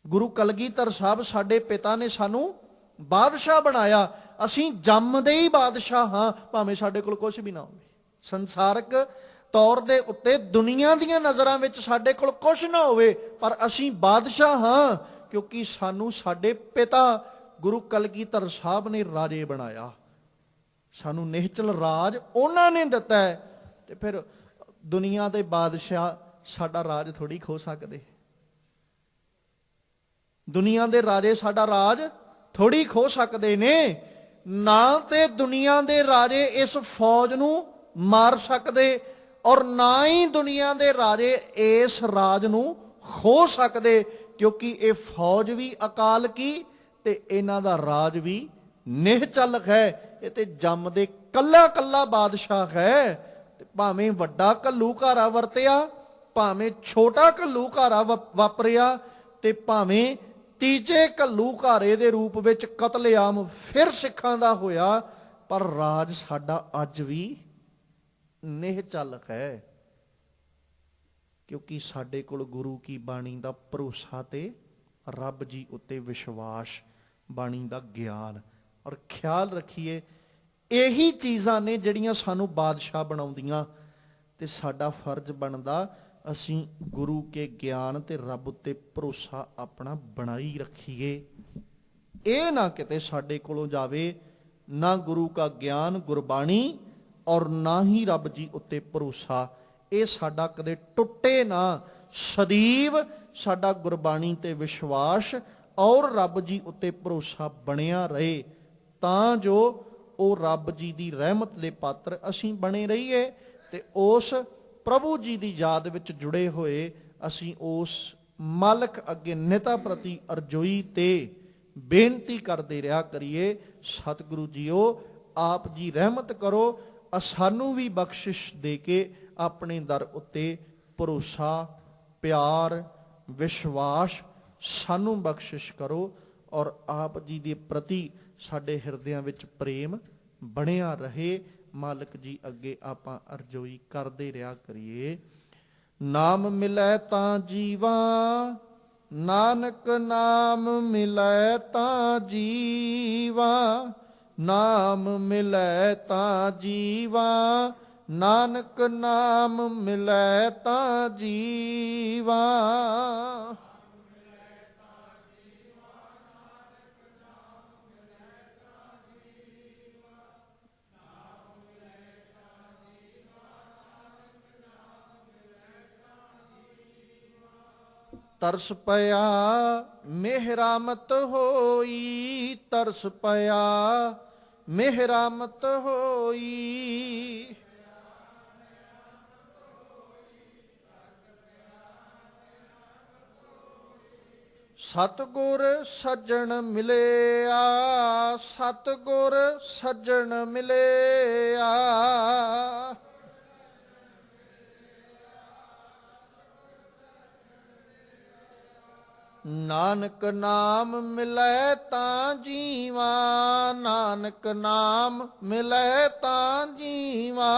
ਗੁਰੂ ਕਲਗੀਧਰ ਸਾਹਿਬ ਸਾਡੇ ਪਿਤਾ ਨੇ ਸਾਨੂੰ ਬਾਦਸ਼ਾਹ ਬਣਾਇਆ। ਅਸੀਂ ਜੰਮਦੇ ਹੀ ਬਾਦਸ਼ਾਹ ਹਾਂ, ਭਾਵੇਂ ਸਾਡੇ ਕੋਲ ਕੁਝ ਵੀ ਨਾ ਹੋਵੇ। ਸੰਸਾਰਕ ਤੌਰ ਦੇ ਉੱਤੇ ਦੁਨੀਆ ਦੀਆਂ ਨਜ਼ਰਾਂ ਵਿੱਚ ਸਾਡੇ ਕੋਲ ਕੁਝ ਨਾ ਹੋਵੇ, ਪਰ ਅਸੀਂ ਬਾਦਸ਼ਾਹ ਹਾਂ, ਕਿਉਂਕਿ ਸਾਨੂੰ ਸਾਡੇ ਪਿਤਾ ਗੁਰੂ ਕਲਗੀਧਰ ਸਾਹਿਬ ਨੇ ਰਾਜੇ ਬਣਾਇਆ। ਸਾਨੂੰ ਨਿਹਚਲ ਰਾਜ ਉਹਨਾਂ ਨੇ ਦਿੱਤਾ ਹੈ। ਤੇ ਫਿਰ ਦੁਨੀਆ ਦੇ ਬਾਦਸ਼ਾਹ ਸਾਡਾ ਰਾਜ ਥੋੜੀ ਖੋ ਸਕਦੇ। ਦੁਨੀਆ ਦੇ ਰਾਜੇ ਸਾਡਾ ਰਾਜ ਥੋੜੀ ਖੋ ਸਕਦੇ ਨੇ। ਨਾ ਤੇ ਦੁਨੀਆ ਦੇ ਰਾਜੇ ਇਸ ਫੌਜ ਨੂੰ ਮਾਰ ਸਕਦੇ, ਔਰ ਨਾ ਹੀ ਦੁਨੀਆ ਦੇ ਰਾਜੇ ਇਸ ਰਾਜ ਨੂੰ ਖੋ ਸਕਦੇ, ਕਿਉਂਕਿ ਇਹ ਫੌਜ ਵੀ ਅਕਾਲ ਕੀ ਤੇ ਇਹਨਾਂ ਦਾ ਰਾਜ ਵੀ ਨਿਹਚਲ ਹੈ। ਇਹ ਤੇ ਜੰਮਦੇ ਕੱਲਾ ਕੱਲਾ ਬਾਦਸ਼ਾਹ ਹੈ। ਤੇ ਭਾਵੇਂ ਵੱਡਾ ਘੱਲੂਘਾਰਾ ਵਰਤਿਆ, ਭਾਵੇਂ ਛੋਟਾ ਘੱਲੂਘਾਰਾ ਵਾਪਰਿਆ, ਤੇ ਭਾਵੇਂ ਤੀਜੇ ਘੱਲੂਘਾਰੇ ਦੇ ਰੂਪ ਵਿੱਚ ਕਤਲੇਆਮ ਫਿਰ ਸਿੱਖਾਂ ਦਾ ਹੋਇਆ, ਪਰ ਰਾਜ ਸਾਡਾ ਅੱਜ ਵੀ ਨਿਹਚਲ ਹੈ। ਕਿਉਂਕਿ ਸਾਡੇ ਕੋਲ ਗੁਰੂ ਕੀ ਬਾਣੀ ਦਾ ਭਰੋਸਾ ਤੇ ਰੱਬ ਜੀ ਉੱਤੇ ਵਿਸ਼ਵਾਸ, ਬਾਣੀ ਦਾ ਗਿਆਨ। ਔਰ ਖਿਆਲ ਰੱਖੀਏ, ਇਹੀ ਚੀਜ਼ਾਂ ਨੇ ਜਿਹੜੀਆਂ ਸਾਨੂੰ ਬਾਦਸ਼ਾਹ ਬਣਾਉਂਦੀਆਂ। ਤੇ ਸਾਡਾ ਫਰਜ਼ ਬਣਦਾ ਅਸੀਂ ਗੁਰੂ ਕੇ ਗਿਆਨ ਤੇ ਰੱਬ ਉੱਤੇ ਭਰੋਸਾ ਆਪਣਾ ਬਣਾਈ ਰੱਖੀਏ। ਇਹ ਨਾ ਕਿਤੇ ਸਾਡੇ ਕੋਲੋਂ ਜਾਵੇ ਨਾ ਗੁਰੂ ਕਾ ਗਿਆਨ, ਗੁਰਬਾਣੀ, ਔਰ ਨਾ ਹੀ ਰੱਬ ਜੀ ਉੱਤੇ ਭਰੋਸਾ। ਇਹ ਸਾਡਾ ਕਦੇ ਟੁੱਟੇ ਨਾ। ਸਦੀਵ ਸਾਡਾ ਗੁਰਬਾਣੀ ਤੇ ਵਿਸ਼ਵਾਸ ਔਰ ਰੱਬ ਜੀ ਉੱਤੇ ਭਰੋਸਾ ਬਣਿਆ ਰਹੇ, ਤਾਂ ਜੋ ਉਹ ਰੱਬ ਜੀ ਦੀ ਰਹਿਮਤ ਦੇ ਪਾਤਰ ਅਸੀਂ ਬਣੇ ਰਹੀਏ। ਤੇ ਉਸ ਪ੍ਰਭੂ ਜੀ ਦੀ ਯਾਦ ਵਿੱਚ ਜੁੜੇ ਹੋਏ ਅਸੀਂ ਉਸ ਮਾਲਕ ਅੱਗੇ ਨਿਤਾ ਪ੍ਰਤੀ ਅਰਜ਼ੋਈ ਤੇ ਬੇਨਤੀ ਕਰਦੇ ਰਿਹਾ ਕਰੀਏ, ਸਤਿਗੁਰੂ ਜੀਓ ਆਪ ਜੀ ਰਹਿਮਤ ਕਰੋ, ਸਾਨੂੰ ਵੀ ਬਖਸ਼ਿਸ਼ ਦੇ ਕੇ ਆਪਣੇ ਦਰ ਉੱਤੇ ਭਰੋਸਾ, ਪਿਆਰ, ਵਿਸ਼ਵਾਸ ਸਾਨੂੰ ਬਖਸ਼ਿਸ਼ ਕਰੋ, ਔਰ ਆਪ ਜੀ ਦੇ ਪ੍ਰਤੀ ਸਾਡੇ ਹਿਰਦਿਆਂ ਵਿੱਚ ਪ੍ਰੇਮ ਬਣਿਆ ਰਹੇ। ਮਾਲਕ ਜੀ ਅੱਗੇ ਆਪਾਂ ਅਰਜ਼ੋਈ ਕਰਦੇ ਰਿਹਾ ਕਰੀਏ। ਨਾਮ ਮਿਲੈ ਤਾਂ ਜੀਵਾ, ਨਾਨਕ ਨਾਮ ਮਿਲੈ ਤਾਂ ਜੀਵਾ, ਨਾਮ ਮਿਲੈ ਤਾਂ ਜੀਵਾ, ਨਾਨਕ ਨਾਮ ਮਿਲੈ ਤਾਂ ਜੀਵਾ। ਤਰਸ ਪਿਆ ਮਿਹਰਾਮਤ ਹੋਈ, ਤਰਸ ਪਿਆ ਮਿਹਰਾਮਤ ਹੋਈ। ਸਤਿਗੁਰ ਸੱਜਣ ਮਿਲਿਆ, ਸਤਿਗੁਰ ਸੱਜਣ ਮਿਲਿਆ। ਨਾਨਕ ਨਾਮ ਮਿਲੈ ਤਾਂ ਜੀਵਾ, ਨਾਨਕ ਨਾਮ ਮਿਲੈ ਤਾਂ ਜੀਵਾ।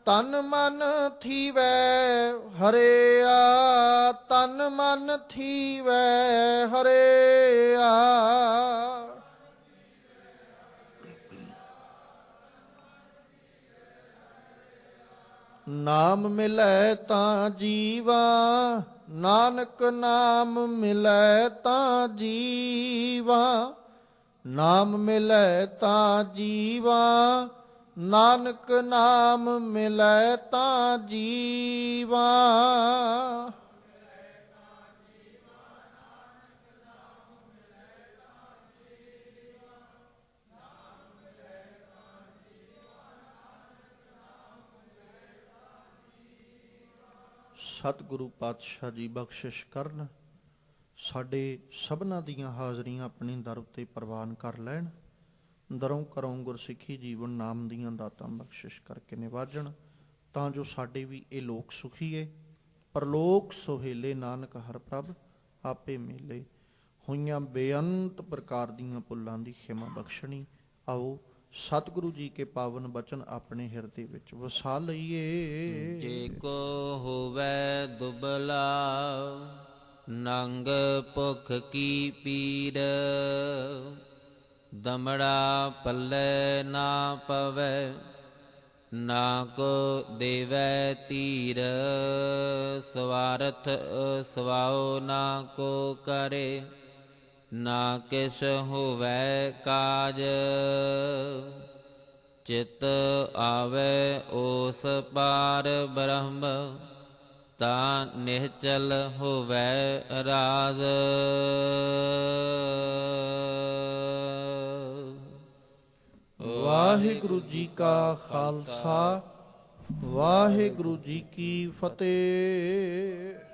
ਤਨ ਮਨ ਥੀਵੈ ਹਰਿਆ, ਤਨ ਮਨ ਥੀਵੈ ਹਰਿਆ। ਨਾਮ ਮਿਲੈ ਤਾਂ ਜੀਵਾ, ਨਾਨਕ ਨਾਮ ਮਿਲੈ ਤਾਂ ਜੀਵਾ। ਨਾਮ ਮਿਲੈ ਤਾਂ ਜੀਵਾ, ਨਾਨਕ ਨਾਮ ਮਿਲੈ ਤਾਂ ਜੀਵਾ। ਸਤਿਗੁਰੂ ਪਾਤਸ਼ਾਹ ਜੀ ਬਖਸ਼ਿਸ਼ ਕਰਨ, ਸਾਡੇ ਸਭਨਾਂ ਦੀਆਂ ਹਾਜ਼ਰੀਆਂ ਆਪਣੇ ਦਰ ਉੱਤੇ ਪ੍ਰਵਾਨ ਕਰ ਲੈਣ। ਦਰੋਂ ਕਰੋਂ ਗੁਰਸਿੱਖੀ ਜੀਵਨ ਨਾਮ ਦੀਆਂ ਦਾਤਾਂ ਬਖਸ਼ਿਸ਼ ਕਰਕੇ ਨਿਵਾਜਣ, ਤਾਂ ਜੋ ਸਾਡੇ ਵੀ ਇਹ ਲੋਕ ਸੁਖੀਏ, ਪਰਲੋਕ ਸੁਹੇਲੇ। ਨਾਨਕ ਹਰ ਪ੍ਰਭ ਆਪੇ ਮੇਲੇ। ਹੋਈਆਂ ਬੇਅੰਤ ਪ੍ਰਕਾਰ ਦੀਆਂ ਭੁੱਲਾਂ ਦੀ ਖਿਮਾ ਬਖਸ਼ਣੀ। ਆਓ ਸਤਿਗੁਰੂ ਜੀ ਕੇ ਪਾਵਨ ਬਚਨ ਆਪਣੇ ਹਿਰਦੇ ਵਿੱਚ ਵਸਾ ਲਈਏ। ਜੇ ਕੋ ਹੋਵੇ ਦੁਬਲਾ ਨੰਗ ਭੁਖ ਕੀ ਪੀਰ, ਦਮੜਾ ਪੱਲੇ ਨਾ ਪਵੈ ਨਾ ਕੋ ਦੇਵੈ ਧੀਰ, ਸਵਾਰਥ ਸਵਾਉ ਨਾ ਕੋ ਕਰੇ ਨਾ ਕਿਛ ਹੋਵੈ ਕਾਜ, ਚਿਤ ਆਵੈ ਓਸ ਪਾਰ ਬ੍ਰਹਮ ਤਾਂ ਨਿਹਚਲ ਹੋਵੈ ਰਾਜ। ਵਾਹਿਗੁਰੂ ਜੀ ਕਾ ਖਾਲਸਾ, ਵਾਹਿਗੁਰੂ ਜੀ ਕੀ ਫਤਿਹ।